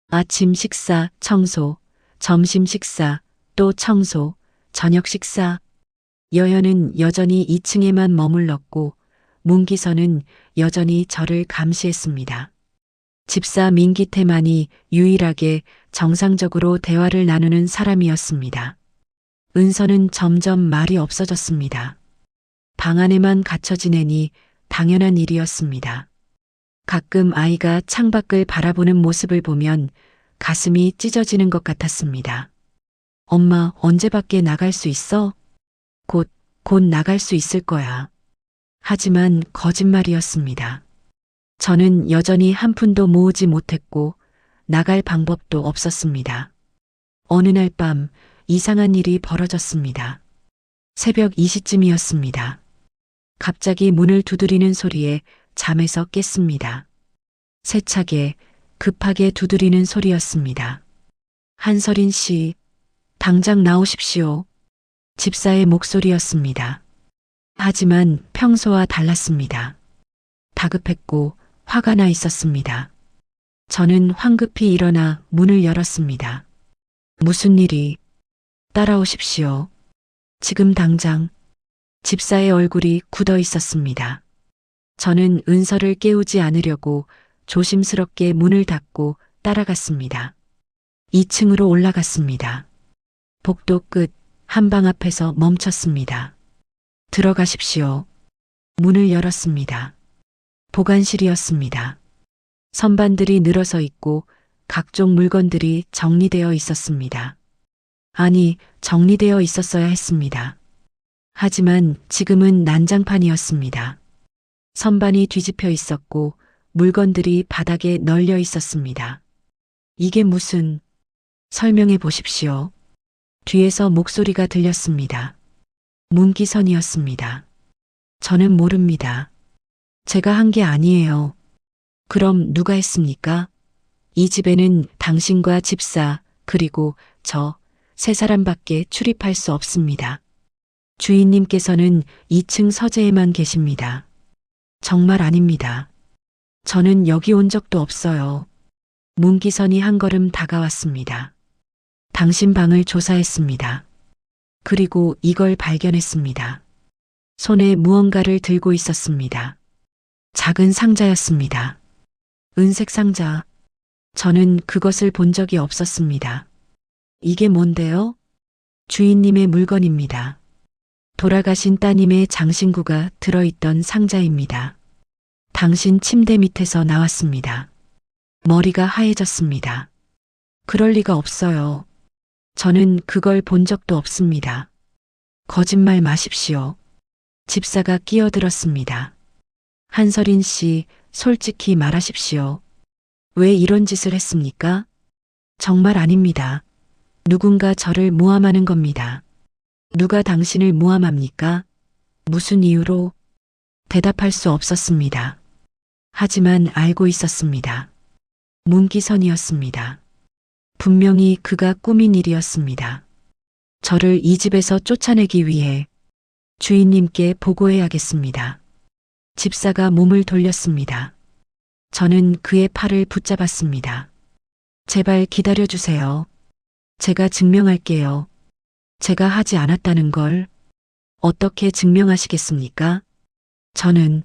아침 식사, 청소, 점심 식사, 또 청소, 저녁 식사. 여현은 여전히 2층에만 머물렀고 문기선은 여전히 저를 감시했습니다. 집사 민기태만이 유일하게 정상적으로 대화를 나누는 사람이었습니다. 은서는 점점 말이 없어졌습니다. 방 안에만 갇혀 지내니 당연한 일이었습니다. 가끔 아이가 창밖을 바라보는 모습을 보면 가슴이 찢어지는 것 같았습니다. 엄마, 언제 밖에 나갈 수 있어? 곧 나갈 수 있을 거야. 하지만 거짓말이었습니다. 저는 여전히 한 푼도 모으지 못했고 나갈 방법도 없었습니다. 어느 날 밤 이상한 일이 벌어졌습니다. 새벽 2시쯤이었습니다. 갑자기 문을 두드리는 소리에 잠에서 깼습니다. 세차게 급하게 두드리는 소리였습니다. 한서린 씨, 당장 나오십시오. 집사의 목소리였습니다. 하지만 평소와 달랐습니다. 다급했고 화가 나 있었습니다. 저는 황급히 일어나 문을 열었습니다. 무슨 일이? 따라오십시오. 지금 당장. 집사의 얼굴이 굳어 있었습니다. 저는 은서를 깨우지 않으려고 조심스럽게 문을 닫고 따라갔습니다. 2층으로 올라갔습니다. 복도 끝 한방 앞에서 멈췄습니다. 들어가십시오. 문을 열었습니다. 보관실이었습니다. 선반들이 늘어서 있고 각종 물건들이 정리되어 있었습니다. 아니, 정리되어 있었어야 했습니다. 하지만 지금은 난장판이었습니다. 선반이 뒤집혀 있었고 물건들이 바닥에 널려 있었습니다. 이게 무슨... 설명해 보십시오. 뒤에서 목소리가 들렸습니다. 문기선이었습니다. 저는 모릅니다. 제가 한 게 아니에요. 그럼 누가 했습니까? 이 집에는 당신과 집사 그리고 저 세 사람밖에 출입할 수 없습니다. 주인님께서는 2층 서재에만 계십니다. 정말 아닙니다. 저는 여기 온 적도 없어요. 문기선이 한 걸음 다가왔습니다. 당신 방을 조사했습니다. 그리고 이걸 발견했습니다. 손에 무언가를 들고 있었습니다. 작은 상자였습니다. 은색 상자. 저는 그것을 본 적이 없었습니다. 이게 뭔데요? 주인님의 물건입니다. 돌아가신 따님의 장신구가 들어있던 상자입니다. 당신 침대 밑에서 나왔습니다. 머리가 하얘졌습니다. 그럴 리가 없어요. 저는 그걸 본 적도 없습니다. 거짓말 마십시오. 집사가 끼어들었습니다. 한서린 씨, 솔직히 말하십시오. 왜 이런 짓을 했습니까? 정말 아닙니다. 누군가 저를 모함하는 겁니다. 누가 당신을 모함합니까? 무슨 이유로? 대답할 수 없었습니다. 하지만 알고 있었습니다. 문기선이었습니다. 분명히 그가 꾸민 일이었습니다. 저를 이 집에서 쫓아내기 위해 주인님께 보고해야겠습니다. 집사가 몸을 돌렸습니다. 저는 그의 팔을 붙잡았습니다. 제발 기다려주세요. 제가 증명할게요. 제가 하지 않았다는 걸 어떻게 증명하시겠습니까? 저는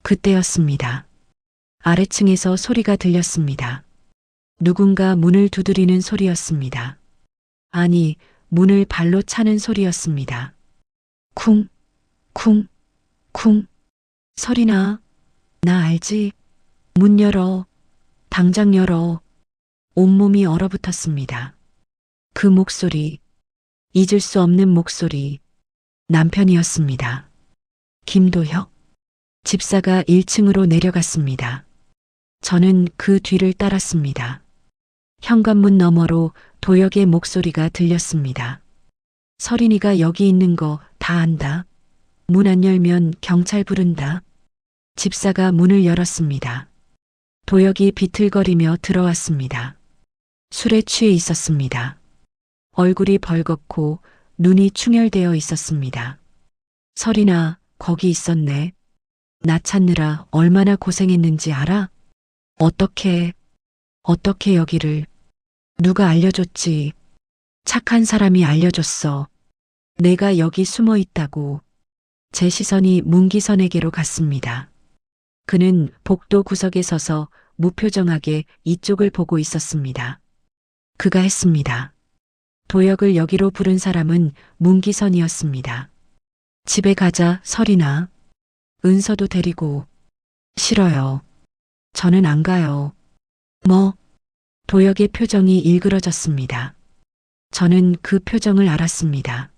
그때였습니다. 아래층에서 소리가 들렸습니다. 누군가 문을 두드리는 소리였습니다. 아니, 문을 발로 차는 소리였습니다. 쿵, 쿵, 쿵. 서린아, 나 알지? 문 열어. 당장 열어. 온몸이 얼어붙었습니다. 그 목소리, 잊을 수 없는 목소리, 남편이었습니다. 김도혁. 집사가 1층으로 내려갔습니다. 저는 그 뒤를 따랐습니다. 현관문 너머로 도혁의 목소리가 들렸습니다. 서린이가 여기 있는 거 다 안다. 문 안 열면 경찰 부른다. 집사가 문을 열었습니다. 도혁이 비틀거리며 들어왔습니다. 술에 취해 있었습니다. 얼굴이 벌겋고 눈이 충혈되어 있었습니다. 서린아, 거기 있었네. 나 찾느라 얼마나 고생했는지 알아? 어떻게 여기를. 누가 알려줬지. 착한 사람이 알려줬어. 내가 여기 숨어 있다고. 제 시선이 문기선에게로 갔습니다. 그는 복도 구석에 서서 무표정하게 이쪽을 보고 있었습니다. 그가 했습니다. 도혁을 여기로 부른 사람은 문기선이었습니다. 집에 가자, 서린아. 은서도 데리고. 싫어요. 저는 안 가요. 뭐? 도혁의 표정이 일그러졌습니다. 저는 그 표정을 알았습니다.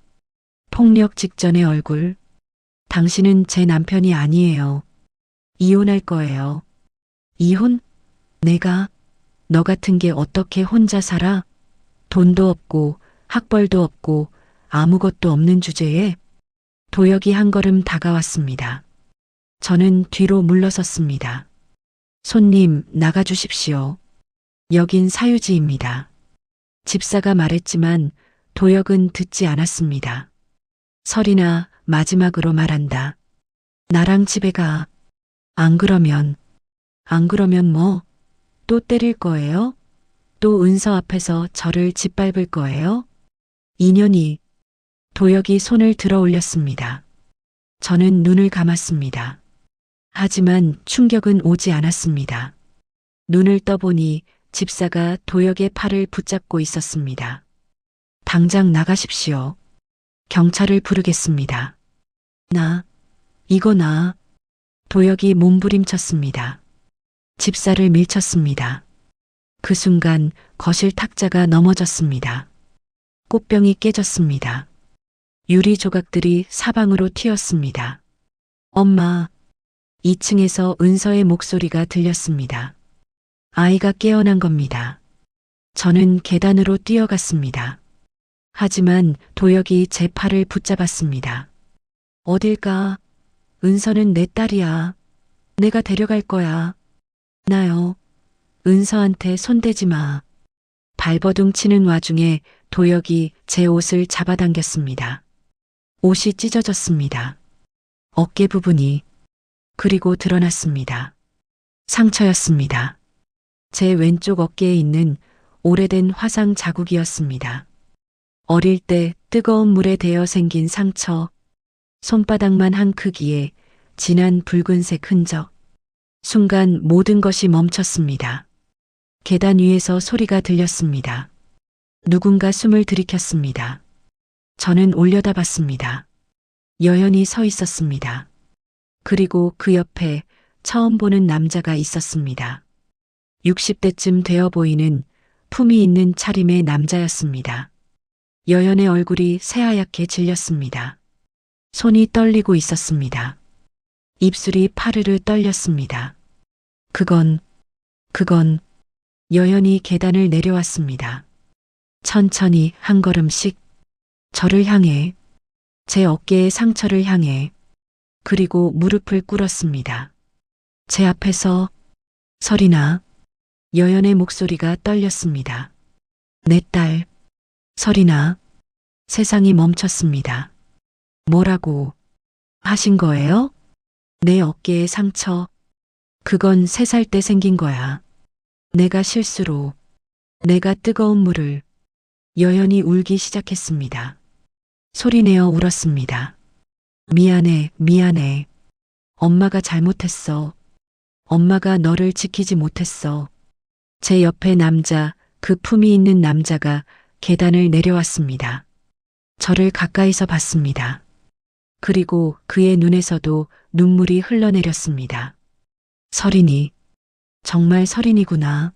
폭력 직전의 얼굴. 당신은 제 남편이 아니에요. 이혼할 거예요. 이혼? 내가? 너 같은 게 어떻게 혼자 살아? 돈도 없고 학벌도 없고 아무것도 없는 주제에. 도혁이 한 걸음 다가왔습니다. 저는 뒤로 물러섰습니다. 손님, 나가주십시오. 여긴 사유지입니다. 집사가 말했지만 도혁은 듣지 않았습니다. 서린아, 마지막으로 말한다. 나랑 집에 가. 안 그러면 안 그러면 뭐? 또 때릴 거예요? 또 은서 앞에서 저를 짓밟을 거예요? 인연이 도혁이 손을 들어 올렸습니다. 저는 눈을 감았습니다. 하지만 충격은 오지 않았습니다. 눈을 떠보니 집사가 도혁의 팔을 붙잡고 있었습니다. 당장 나가십시오. 경찰을 부르겠습니다. 이거 나. 도혁이 몸부림쳤습니다. 집사를 밀쳤습니다. 그 순간 거실 탁자가 넘어졌습니다. 꽃병이 깨졌습니다. 유리 조각들이 사방으로 튀었습니다. 엄마. 2층에서 은서의 목소리가 들렸습니다. 아이가 깨어난 겁니다. 저는 계단으로 뛰어갔습니다. 하지만 도혁이 제 팔을 붙잡았습니다. 어딜 가? 은서는 내 딸이야. 내가 데려갈 거야. 나요. 은서한테 손대지 마. 발버둥 치는 와중에 도혁이 제 옷을 잡아당겼습니다. 옷이 찢어졌습니다. 어깨 부분이 그리고 드러났습니다. 상처였습니다. 제 왼쪽 어깨에 있는 오래된 화상 자국이었습니다. 어릴 때 뜨거운 물에 데어 생긴 상처, 손바닥만 한 크기의 진한 붉은색 흔적. 순간 모든 것이 멈췄습니다. 계단 위에서 소리가 들렸습니다. 누군가 숨을 들이켰습니다. 저는 올려다봤습니다. 여연이 서 있었습니다. 그리고 그 옆에 처음 보는 남자가 있었습니다. 60대쯤 되어 보이는 품이 있는 차림의 남자였습니다. 여연의 얼굴이 새하얗게 질렸습니다. 손이 떨리고 있었습니다. 입술이 파르르 떨렸습니다. 그건 여연이 계단을 내려왔습니다. 천천히 한 걸음씩 저를 향해, 제 어깨의 상처를 향해, 그리고 무릎을 꿇었습니다. 제 앞에서 설이나. 여연의 목소리가 떨렸습니다. 내 딸, 설이나. 세상이 멈췄습니다. 뭐라고 하신 거예요? 내 어깨의 상처. 그건 3살 때 생긴 거야. 내가 실수로, 내가 뜨거운 물을. 여연이 울기 시작했습니다. 소리내어 울었습니다. 미안해. 엄마가 잘못했어. 엄마가 너를 지키지 못했어. 제 옆에 남자, 그 품이 있는 남자가 계단을 내려왔습니다. 저를 가까이서 봤습니다. 그리고 그의 눈에서도 눈물이 흘러내렸습니다. 설인이, 정말 설인이구나.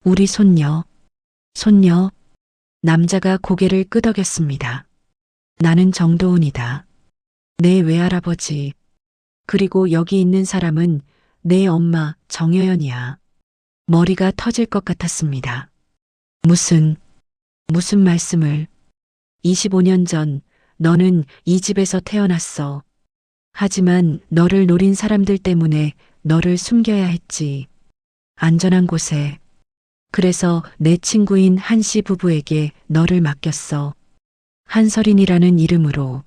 우리 손녀. 남자가 고개를 끄덕였습니다. 나는 정도훈이다. 내 외할아버지. 그리고 여기 있는 사람은 내 엄마 정여연이야. 머리가 터질 것 같았습니다. 무슨 말씀을. 25년 전 너는 이 집에서 태어났어. 하지만 너를 노린 사람들 때문에 너를 숨겨야 했지. 안전한 곳에. 그래서 내 친구인 한씨 부부에게 너를 맡겼어. 한설인이라는 이름으로.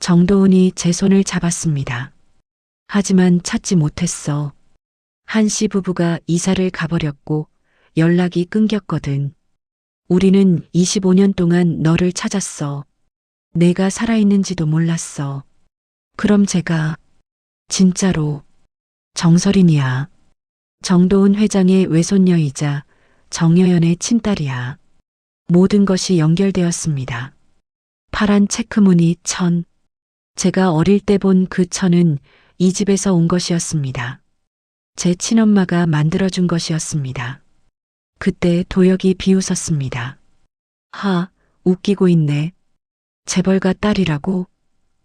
정도훈이 제 손을 잡았습니다. 하지만 찾지 못했어. 한씨 부부가 이사를 가버렸고 연락이 끊겼거든. 우리는 25년 동안 너를 찾았어. 내가 살아있는지도 몰랐어. 그럼 제가 진짜로 정설인이야. 정도훈 회장의 외손녀이자 정여연의 친딸이야. 모든 것이 연결되었습니다. 파란 체크무늬 천. 제가 어릴 때 본 그 천은 이 집에서 온 것이었습니다. 제 친엄마가 만들어준 것이었습니다. 그때 도혁이 비웃었습니다. 웃기고 있네. 재벌가 딸이라고?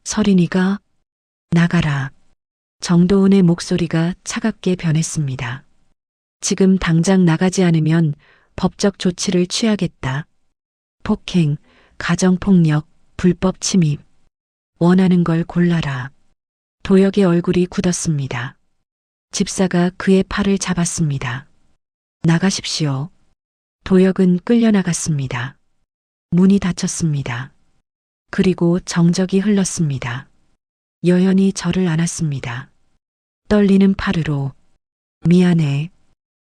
설인이가? 나가라. 정도훈의 목소리가 차갑게 변했습니다. 지금 당장 나가지 않으면 법적 조치를 취하겠다. 폭행, 가정폭력, 불법 침입. 원하는 걸 골라라. 도혁의 얼굴이 굳었습니다. 집사가 그의 팔을 잡았습니다. 나가십시오. 도혁은 끌려나갔습니다. 문이 닫혔습니다. 그리고 정적이 흘렀습니다. 여연이 저를 안았습니다. 떨리는 팔으로 미안해.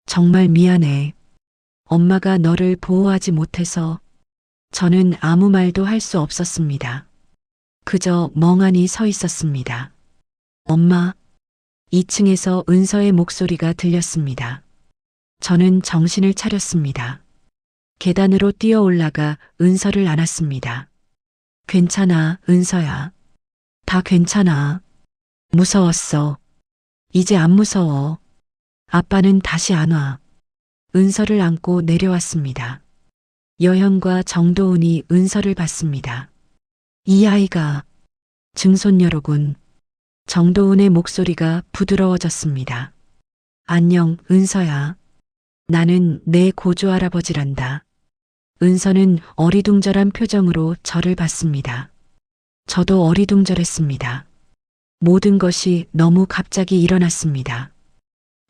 정말 미안해. 엄마가 너를 보호하지 못해서 저는 아무 말도 할 수 없었습니다. 그저 멍하니 서 있었습니다. 엄마, 2층에서 은서의 목소리가 들렸습니다. 저는 정신을 차렸습니다. 계단으로 뛰어 올라가 은서를 안았습니다. 괜찮아, 은서야. 다 괜찮아. 무서웠어. 이제 안 무서워. 아빠는 다시 안 와. 은서를 안고 내려왔습니다. 여현과 정도훈이 은서를 봤습니다. 이 아이가 증손녀로군. 정도훈의 목소리가 부드러워졌습니다. 안녕, 은서야. 나는 내 고조할아버지란다. 은서는 어리둥절한 표정으로 저를 봤습니다. 저도 어리둥절했습니다. 모든 것이 너무 갑자기 일어났습니다.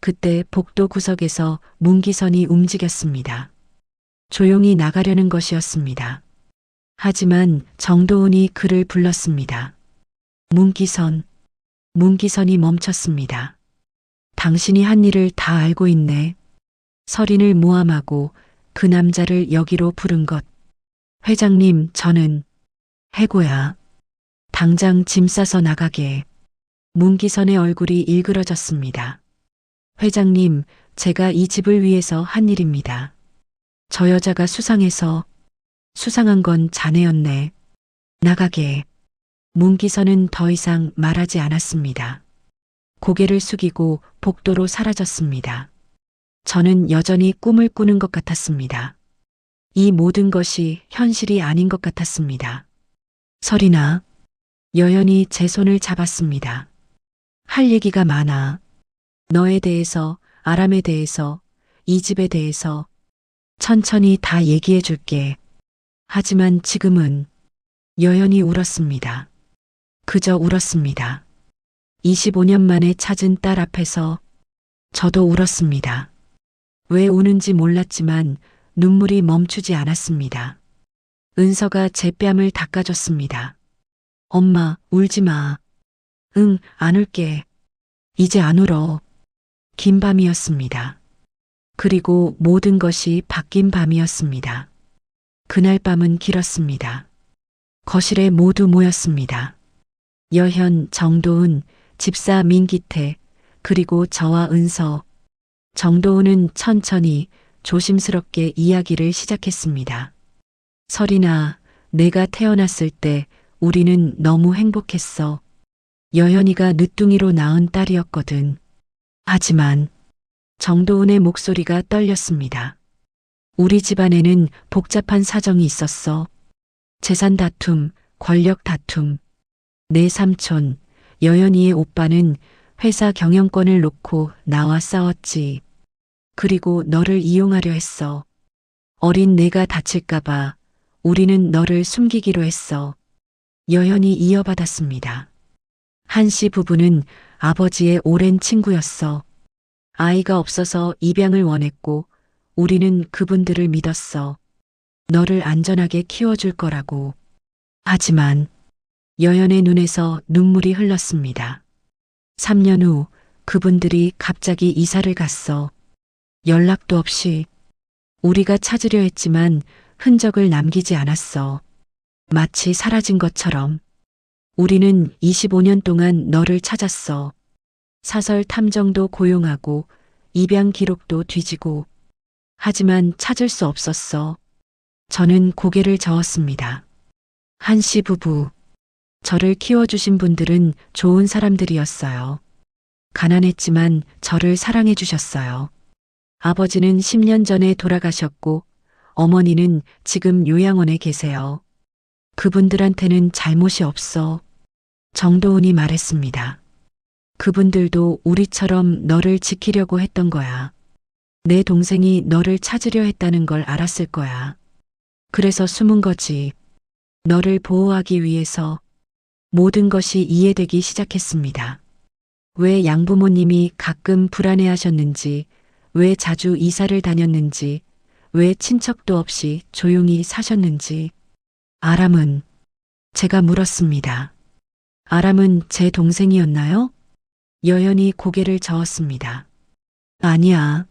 그때 복도 구석에서 문기선이 움직였습니다. 조용히 나가려는 것이었습니다. 하지만 정도훈이 그를 불렀습니다. 문기선. 문기선이 멈췄습니다. 당신이 한 일을 다 알고 있네. 서린을 모함하고 그 남자를 여기로 부른 것. 회장님, 저는 해고야. 당장 짐 싸서 나가게. 문기선의 얼굴이 일그러졌습니다. 회장님, 제가 이 집을 위해서 한 일입니다. 저 여자가 수상해서 수상한 건 자네였네. 나가게. 문기선은 더 이상 말하지 않았습니다. 고개를 숙이고 복도로 사라졌습니다. 저는 여전히 꿈을 꾸는 것 같았습니다. 이 모든 것이 현실이 아닌 것 같았습니다. 설이나, 여연이 제 손을 잡았습니다. 할 얘기가 많아. 너에 대해서, 아람에 대해서, 이 집에 대해서 천천히 다 얘기해 줄게. 하지만 지금은 여연이 울었습니다. 그저 울었습니다. 25년 만에 찾은 딸 앞에서 저도 울었습니다. 왜 우는지 몰랐지만 눈물이 멈추지 않았습니다. 은서가 제 뺨을 닦아줬습니다. 엄마, 울지 마. 응, 안 울게. 이제 안 울어. 긴 밤이었습니다. 그리고 모든 것이 바뀐 밤이었습니다. 그날 밤은 길었습니다. 거실에 모두 모였습니다. 여현, 정도훈, 집사 민기태, 그리고 저와 은서. 정도훈은 천천히 조심스럽게 이야기를 시작했습니다. 설이나, 내가 태어났을 때 우리는 너무 행복했어. 여현이가 늦둥이로 낳은 딸이었거든. 하지만 정도훈의 목소리가 떨렸습니다. 우리 집안에는 복잡한 사정이 있었어. 재산 다툼, 권력 다툼. 내 삼촌, 여연이의 오빠는 회사 경영권을 놓고 나와 싸웠지. 그리고 너를 이용하려 했어. 어린 내가 다칠까봐 우리는 너를 숨기기로 했어. 여연이 이어받았습니다. 한씨 부부는 아버지의 오랜 친구였어. 아이가 없어서 입양을 원했고 우리는 그분들을 믿었어. 너를 안전하게 키워줄 거라고. 하지만 여연의 눈에서 눈물이 흘렀습니다. 3년 후 그분들이 갑자기 이사를 갔어. 연락도 없이. 우리가 찾으려 했지만 흔적을 남기지 않았어. 마치 사라진 것처럼. 우리는 25년 동안 너를 찾았어. 사설 탐정도 고용하고 입양 기록도 뒤지고. 하지만 찾을 수 없었어. 저는 고개를 저었습니다. 한씨 부부. 저를 키워주신 분들은 좋은 사람들이었어요. 가난했지만 저를 사랑해 주셨어요. 아버지는 10년 전에 돌아가셨고 어머니는 지금 요양원에 계세요. 그분들한테는 잘못이 없어. 정도훈이 말했습니다. 그분들도 우리처럼 너를 지키려고 했던 거야. 내 동생이 너를 찾으려 했다는 걸 알았을 거야. 그래서 숨은 거지. 너를 보호하기 위해서. 모든 것이 이해되기 시작했습니다. 왜 양부모님이 가끔 불안해하셨는지, 왜 자주 이사를 다녔는지, 왜 친척도 없이 조용히 사셨는지. 아람은, 제가 물었습니다. 아람은 제 동생이었나요? 여연이 고개를 저었습니다. 아니야.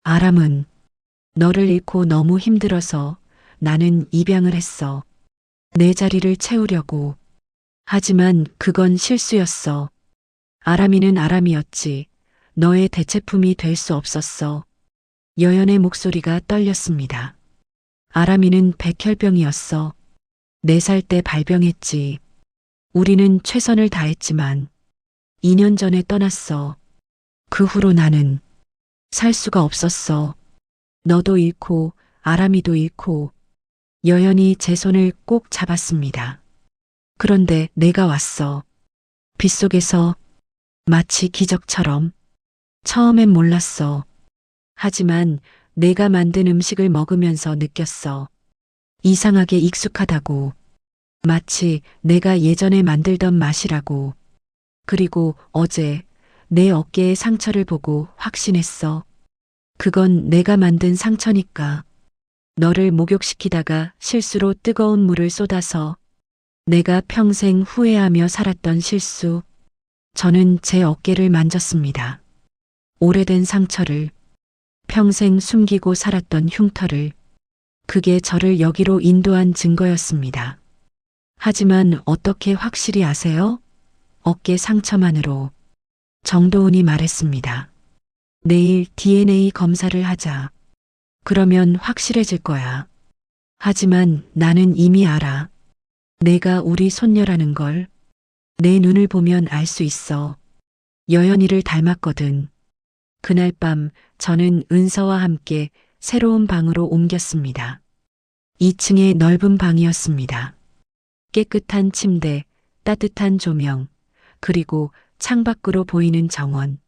아람은 너를 잃고 너무 힘들어서 나는 입양을 했어. 내 자리를 채우려고. 하지만 그건 실수였어. 아람이는 아람이었지. 너의 대체품이 될 수 없었어. 여연의 목소리가 떨렸습니다. 아람이는 백혈병이었어. 4살 때 발병했지. 우리는 최선을 다했지만 2년 전에 떠났어. 그 후로 나는 살 수가 없었어. 너도 잃고 아람이도 잃고. 여연이 제 손을 꼭 잡았습니다. 그런데 내가 왔어. 빗속에서 마치 기적처럼. 처음엔 몰랐어. 하지만 내가 만든 음식을 먹으면서 느꼈어. 이상하게 익숙하다고. 마치 내가 예전에 만들던 맛이라고. 그리고 어제 내 어깨의 상처를 보고 확신했어. 그건 내가 만든 상처니까. 너를 목욕시키다가 실수로 뜨거운 물을 쏟아서 내가 평생 후회하며 살았던 실수. 저는 제 어깨를 만졌습니다. 오래된 상처를, 평생 숨기고 살았던 흉터를. 그게 저를 여기로 인도한 증거였습니다. 하지만 어떻게 확실히 아세요? 어깨 상처만으로. 정도훈이 말했습니다. 내일 DNA 검사를 하자. 그러면 확실해질 거야. 하지만 나는 이미 알아. 내가 우리 손녀라는 걸. 내 눈을 보면 알 수 있어. 여연이를 닮았거든. 그날 밤 저는 은서와 함께 새로운 방으로 옮겼습니다. 2층의 넓은 방이었습니다. 깨끗한 침대, 따뜻한 조명, 그리고 창밖으로 보이는 정원.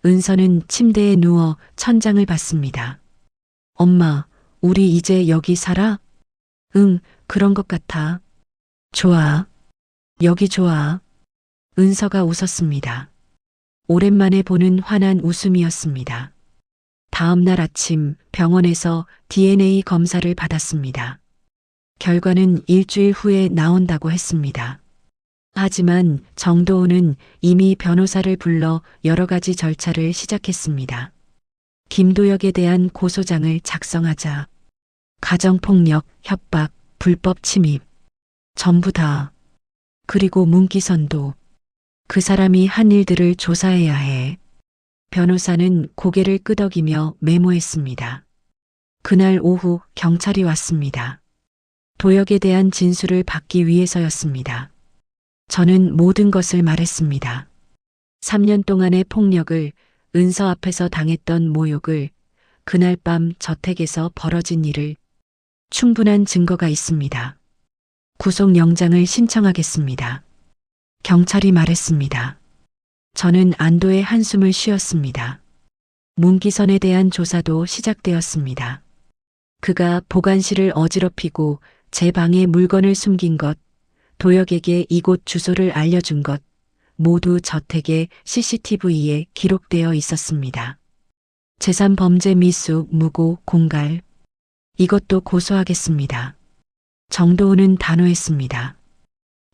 은서는 침대에 누워 천장을 봤습니다. 엄마, 우리 이제 여기 살아? 응, 그런 것 같아. 좋아. 여기 좋아. 은서가 웃었습니다. 오랜만에 보는 환한 웃음이었습니다. 다음 날 아침 병원에서 DNA 검사를 받았습니다. 결과는 일주일 후에 나온다고 했습니다. 하지만 정도훈은 이미 변호사를 불러 여러 가지 절차를 시작했습니다. 김도혁에 대한 고소장을 작성하자. 가정폭력, 협박, 불법 침입. 전부 다. 그리고 문기선도. 그 사람이 한 일들을 조사해야 해. 변호사는 고개를 끄덕이며 메모했습니다. 그날 오후 경찰이 왔습니다. 도혁에 대한 진술을 받기 위해서였습니다. 저는 모든 것을 말했습니다. 3년 동안의 폭력을, 은서 앞에서 당했던 모욕을, 그날 밤 저택에서 벌어진 일을. 충분한 증거가 있습니다. 구속영장을 신청하겠습니다. 경찰이 말했습니다. 저는 안도의 한숨을 쉬었습니다. 문기선에 대한 조사도 시작되었습니다. 그가 보관실을 어지럽히고 제 방에 물건을 숨긴 것, 도혁에게 이곳 주소를 알려준 것, 모두 저택의 CCTV에 기록되어 있었습니다. 재산 범죄 미수, 무고, 공갈. 이것도 고소하겠습니다. 정도훈은 단호했습니다.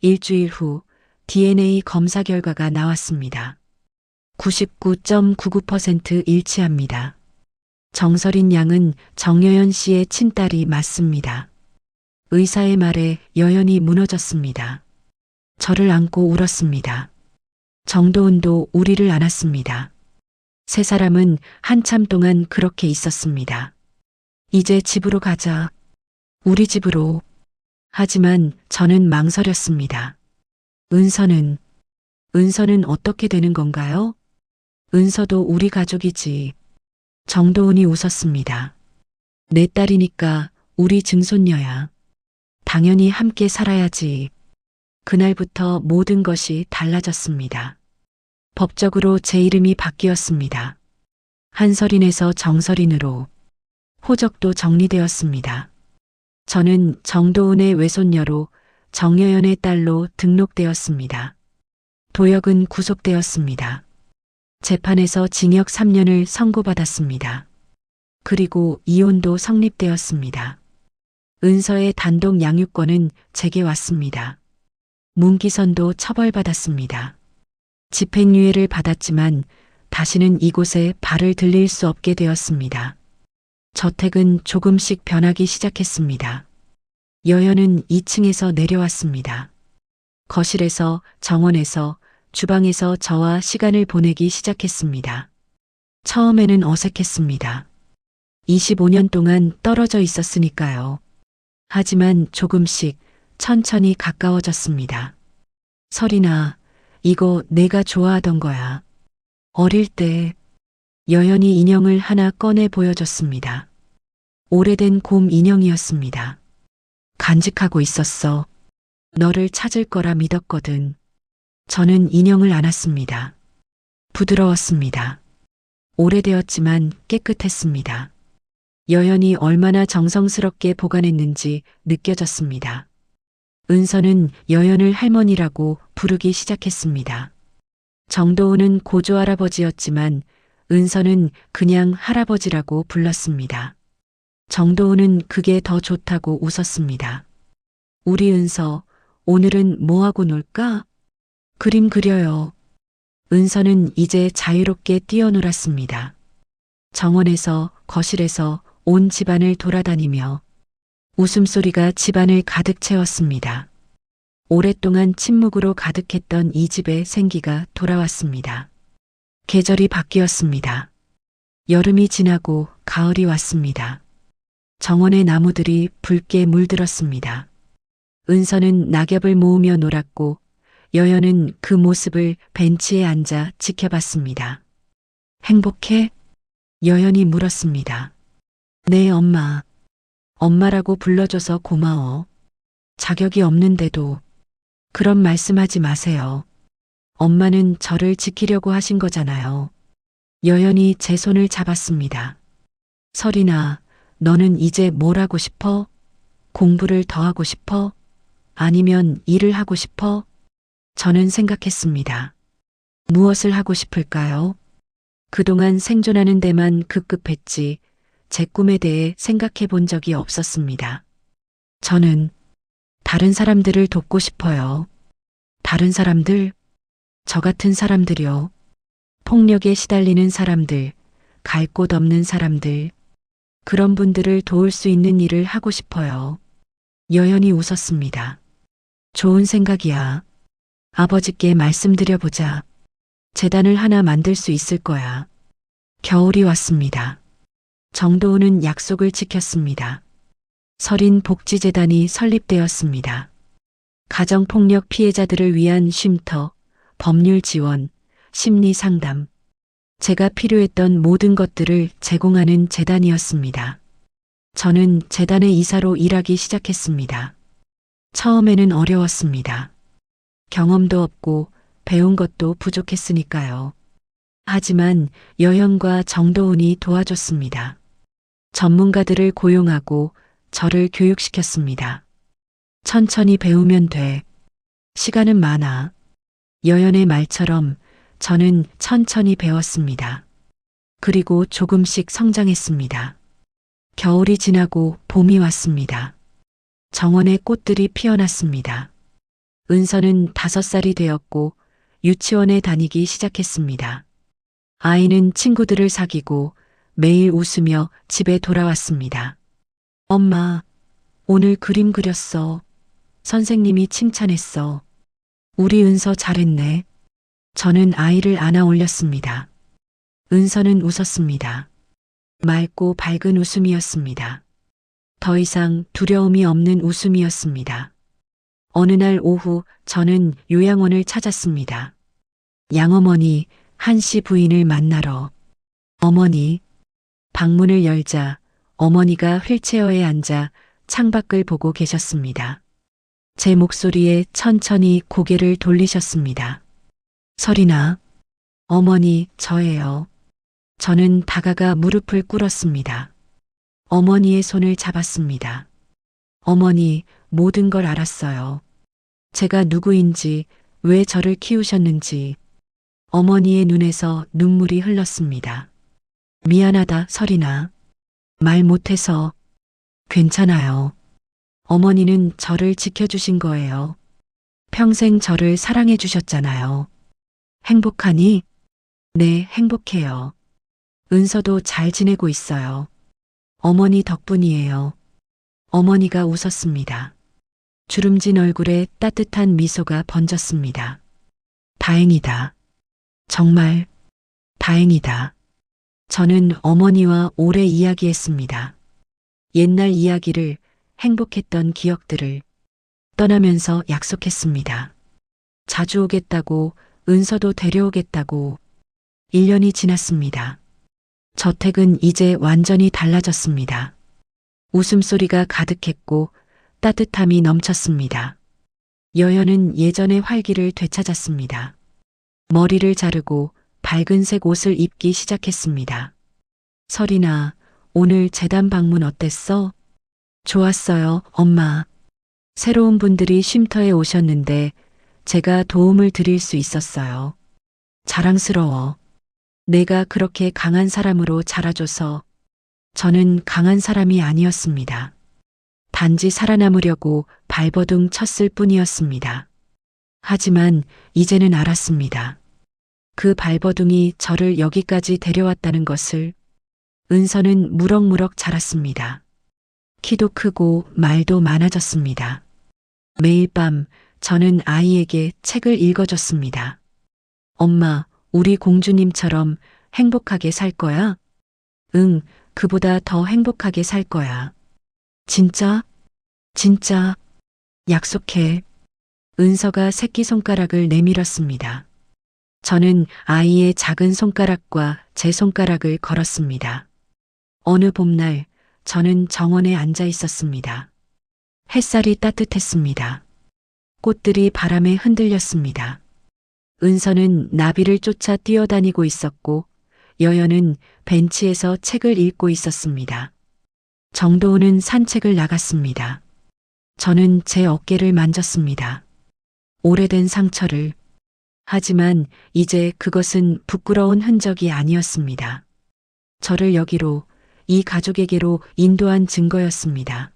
일주일 후 DNA 검사 결과가 나왔습니다. 99.99% 일치합니다. 정설인 양은 정여연 씨의 친딸이 맞습니다. 의사의 말에 여연이 무너졌습니다. 저를 안고 울었습니다. 정도훈도 우리를 안았습니다. 세 사람은 한참 동안 그렇게 있었습니다. 이제 집으로 가자. 우리 집으로. 하지만 저는 망설였습니다. 은서는 어떻게 되는 건가요? 은서도 우리 가족이지. 정도훈이 웃었습니다. 내 딸이니까 우리 증손녀야. 당연히 함께 살아야지. 그날부터 모든 것이 달라졌습니다. 법적으로 제 이름이 바뀌었습니다. 한설인에서 정설인으로. 호적도 정리되었습니다. 저는 정도훈의 외손녀로 정여연의 딸로 등록되었습니다. 도혁은 구속되었습니다. 재판에서 징역 3년을 선고받았습니다. 그리고 이혼도 성립되었습니다. 은서의 단독 양육권은 제게 왔습니다. 문기선도 처벌받았습니다. 집행유예를 받았지만 다시는 이곳에 발을 들릴 수 없게 되었습니다. 저택은 조금씩 변하기 시작했습니다. 여연은 2층에서 내려왔습니다. 거실에서, 정원에서, 주방에서 저와 시간을 보내기 시작했습니다. 처음에는 어색했습니다. 25년 동안 떨어져 있었으니까요. 하지만 조금씩 천천히 가까워졌습니다. 설이나, 이거 내가 좋아하던 거야. 어릴 때 여연이 인형을 하나 꺼내 보여줬습니다. 오래된 곰 인형이었습니다. 간직하고 있었어. 너를 찾을 거라 믿었거든. 저는 인형을 안았습니다. 부드러웠습니다. 오래되었지만 깨끗했습니다. 여연이 얼마나 정성스럽게 보관했는지 느껴졌습니다. 은서는 여연을 할머니라고 부르기 시작했습니다. 정도우는 고조할아버지였지만 은서는 그냥 할아버지라고 불렀습니다. 정도우는 그게 더 좋다고 웃었습니다. 우리 은서, 오늘은 뭐하고 놀까? 그림 그려요. 은서는 이제 자유롭게 뛰어놀았습니다. 정원에서, 거실에서 온 집안을 돌아다니며 웃음소리가 집안을 가득 채웠습니다. 오랫동안 침묵으로 가득했던 이 집의 생기가 돌아왔습니다. 계절이 바뀌었습니다. 여름이 지나고 가을이 왔습니다. 정원의 나무들이 붉게 물들었습니다. 은서는 낙엽을 모으며 놀았고 여연은 그 모습을 벤치에 앉아 지켜봤습니다. 행복해? 여연이 물었습니다. 네, 엄마. 엄마라고 불러줘서 고마워. 자격이 없는데도 그런 말씀하지 마세요. 엄마는 저를 지키려고 하신 거잖아요. 여연이 제 손을 잡았습니다. 설이나, 너는 이제 뭘 하고 싶어? 공부를 더 하고 싶어? 아니면 일을 하고 싶어? 저는 생각했습니다. 무엇을 하고 싶을까요? 그동안 생존하는 데만 급급했지 제 꿈에 대해 생각해 본 적이 없었습니다. 저는 다른 사람들을 돕고 싶어요. 다른 사람들? 저 같은 사람들이요. 폭력에 시달리는 사람들, 갈 곳 없는 사람들, 그런 분들을 도울 수 있는 일을 하고 싶어요. 여연이 웃었습니다. 좋은 생각이야. 아버지께 말씀드려보자. 재단을 하나 만들 수 있을 거야. 겨울이 왔습니다. 정도우는 약속을 지켰습니다. 설인 복지재단이 설립되었습니다. 가정폭력 피해자들을 위한 쉼터, 법률 지원, 심리 상담, 제가 필요했던 모든 것들을 제공하는 재단이었습니다. 저는 재단의 이사로 일하기 시작했습니다. 처음에는 어려웠습니다. 경험도 없고 배운 것도 부족했으니까요. 하지만 여연과 정도훈이 도와줬습니다. 전문가들을 고용하고 저를 교육시켰습니다. 천천히 배우면 돼. 시간은 많아. 여연의 말처럼 저는 천천히 배웠습니다. 그리고 조금씩 성장했습니다. 겨울이 지나고 봄이 왔습니다. 정원에 꽃들이 피어났습니다. 은서는 5살이 되었고 유치원에 다니기 시작했습니다. 아이는 친구들을 사귀고 매일 웃으며 집에 돌아왔습니다. 엄마, 오늘 그림 그렸어. 선생님이 칭찬했어. 우리 은서 잘했네. 저는 아이를 안아 올렸습니다. 은서는 웃었습니다. 맑고 밝은 웃음이었습니다. 더 이상 두려움이 없는 웃음이었습니다. 어느 날 오후 저는 요양원을 찾았습니다. 양어머니, 한씨 부인을 만나러. 어머니, 방문을 열자 어머니가 휠체어에 앉아 창밖을 보고 계셨습니다. 제 목소리에 천천히 고개를 돌리셨습니다. 설이나, 어머니, 저예요. 저는 다가가 무릎을 꿇었습니다. 어머니의 손을 잡았습니다. 어머니, 모든 걸 알았어요. 제가 누구인지, 왜 저를 키우셨는지. 어머니의 눈에서 눈물이 흘렀습니다. 미안하다, 설이나. 말 못해서. 괜찮아요. 어머니는 저를 지켜주신 거예요. 평생 저를 사랑해 주셨잖아요. 행복하니? 네, 행복해요. 은서도 잘 지내고 있어요. 어머니 덕분이에요. 어머니가 웃었습니다. 주름진 얼굴에 따뜻한 미소가 번졌습니다. 다행이다. 정말 다행이다. 저는 어머니와 오래 이야기했습니다. 옛날 이야기를, 행복했던 기억들을 떠나면서 약속했습니다. 자주 오겠다고, 은서도 데려오겠다고. 1년이 지났습니다. 저택은 이제 완전히 달라졌습니다. 웃음소리가 가득했고 따뜻함이 넘쳤습니다. 여연은 예전의 활기를 되찾았습니다. 머리를 자르고 밝은색 옷을 입기 시작했습니다. 설이나, 오늘 재단 방문 어땠어? 좋았어요, 엄마. 새로운 분들이 쉼터에 오셨는데 제가 도움을 드릴 수 있었어요. 자랑스러워. 내가 그렇게 강한 사람으로 자라줘서. 저는 강한 사람이 아니었습니다. 단지 살아남으려고 발버둥 쳤을 뿐이었습니다. 하지만 이제는 알았습니다. 그 발버둥이 저를 여기까지 데려왔다는 것을. 은서는 무럭무럭 자랐습니다. 키도 크고 말도 많아졌습니다. 매일 밤 저는 아이에게 책을 읽어줬습니다. 엄마, 우리 공주님처럼 행복하게 살 거야? 응, 그보다 더 행복하게 살 거야. 진짜? 진짜? 약속해. 은서가 새끼손가락을 내밀었습니다. 저는 아이의 작은 손가락과 제 손가락을 걸었습니다. 어느 봄날 저는 정원에 앉아 있었습니다. 햇살이 따뜻했습니다. 꽃들이 바람에 흔들렸습니다. 은서는 나비를 쫓아 뛰어다니고 있었고 여연은 벤치에서 책을 읽고 있었습니다. 정도우는 산책을 나갔습니다. 저는 제 어깨를 만졌습니다. 오래된 상처를. 하지만 이제 그것은 부끄러운 흔적이 아니었습니다. 저를 여기로, 이 가족에게로 인도한 증거였습니다.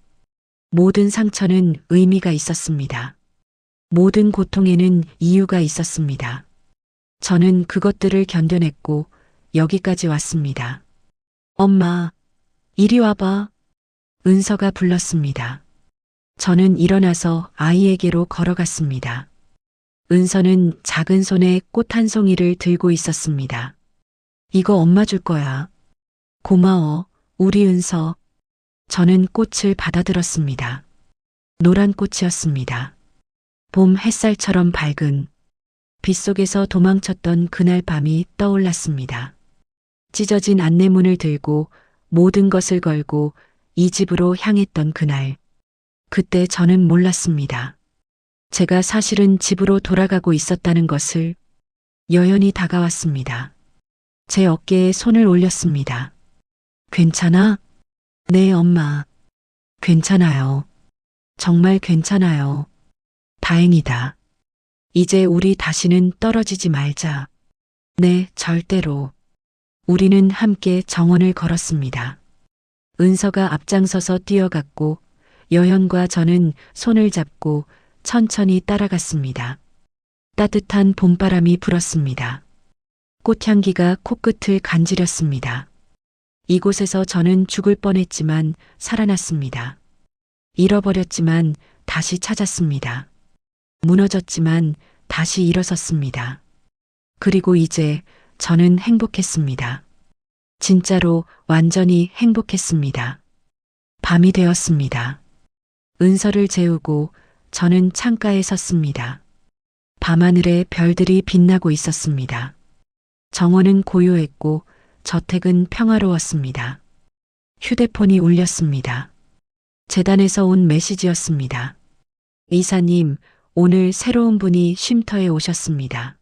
모든 상처는 의미가 있었습니다. 모든 고통에는 이유가 있었습니다. 저는 그것들을 견뎌냈고 여기까지 왔습니다. 엄마, 이리 와봐. 은서가 불렀습니다. 저는 일어나서 아이에게로 걸어갔습니다. 은서는 작은 손에 꽃 한 송이를 들고 있었습니다. 이거 엄마 줄 거야. 고마워, 우리 은서. 저는 꽃을 받아들었습니다. 노란 꽃이었습니다. 봄 햇살처럼 밝은. 빗속에서 도망쳤던 그날 밤이 떠올랐습니다. 찢어진 안내문을 들고 모든 것을 걸고 이 집으로 향했던 그날. 그때 저는 몰랐습니다. 제가 사실은 집으로 돌아가고 있었다는 것을. 여연이 다가왔습니다. 제 어깨에 손을 올렸습니다. 괜찮아? 네, 엄마. 괜찮아요. 정말 괜찮아요. 다행이다. 이제 우리 다시는 떨어지지 말자. 네, 절대로. 우리는 함께 정원을 걸었습니다. 은서가 앞장서서 뛰어갔고 여현과 저는 손을 잡고 천천히 따라갔습니다. 따뜻한 봄바람이 불었습니다. 꽃향기가 코끝을 간지렸습니다. 이곳에서 저는 죽을 뻔했지만 살아났습니다. 잃어버렸지만 다시 찾았습니다. 무너졌지만 다시 일어섰습니다. 그리고 이제 저는 행복했습니다. 진짜로 완전히 행복했습니다. 밤이 되었습니다. 은서를 재우고 저는 창가에 섰습니다. 밤하늘에 별들이 빛나고 있었습니다. 정원은 고요했고 저택은 평화로웠습니다. 휴대폰이 울렸습니다. 재단에서 온 메시지였습니다. 이사님, 오늘 새로운 분이 쉼터에 오셨습니다.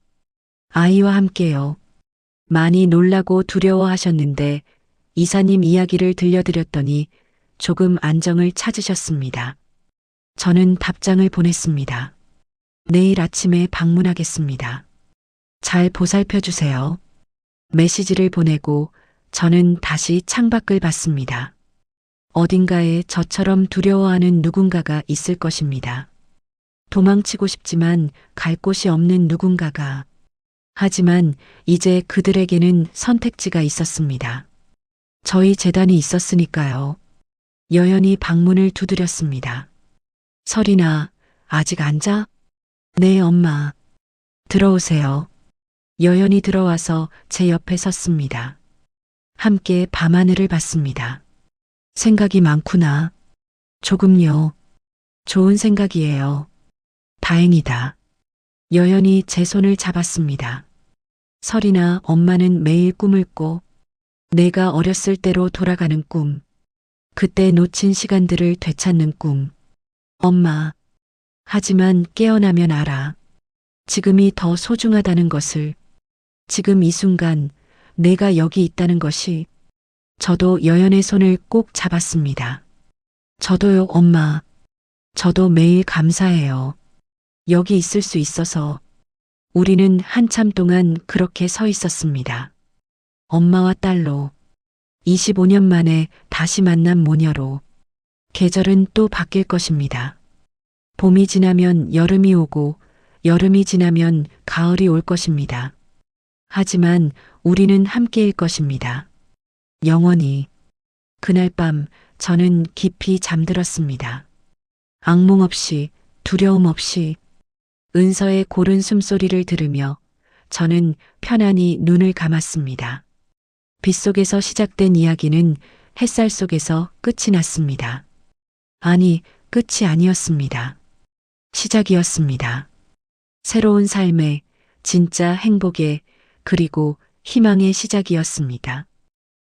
아이와 함께요. 많이 놀라고 두려워하셨는데 이사님 이야기를 들려드렸더니 조금 안정을 찾으셨습니다. 저는 답장을 보냈습니다. 내일 아침에 방문하겠습니다. 잘 보살펴 주세요. 메시지를 보내고 저는 다시 창밖을 봤습니다. 어딘가에 저처럼 두려워하는 누군가가 있을 것입니다. 도망치고 싶지만 갈 곳이 없는 누군가가. 하지만 이제 그들에게는 선택지가 있었습니다. 저희 재단이 있었으니까요. 여연이 방문을 두드렸습니다. 설이나, 아직 안 자? 네, 엄마. 들어오세요. 여연이 들어와서 제 옆에 섰습니다. 함께 밤하늘을 봤습니다. 생각이 많구나. 조금요. 좋은 생각이에요. 다행이다. 여연이 제 손을 잡았습니다. 설이나, 엄마는 매일 꿈을 꿔. 내가 어렸을 때로 돌아가는 꿈. 그때 놓친 시간들을 되찾는 꿈. 엄마. 하지만 깨어나면 알아. 지금이 더 소중하다는 것을. 지금 이 순간 내가 여기 있다는 것이. 저도 여연의 손을 꼭 잡았습니다. 저도요, 엄마. 저도 매일 감사해요. 여기 있을 수 있어서. 우리는 한참 동안 그렇게 서 있었습니다. 엄마와 딸로. 25년 만에 다시 만난 모녀로. 계절은 또 바뀔 것입니다. 봄이 지나면 여름이 오고, 여름이 지나면 가을이 올 것입니다. 하지만 우리는 함께일 것입니다. 영원히. 그날 밤 저는 깊이 잠들었습니다. 악몽 없이, 두려움 없이, 은서의 고른 숨소리를 들으며 저는 편안히 눈을 감았습니다. 빗속에서 시작된 이야기는 햇살 속에서 끝이 났습니다. 아니, 끝이 아니었습니다. 시작이었습니다. 새로운 삶의, 진짜 행복의, 그리고 희망의 시작이었습니다.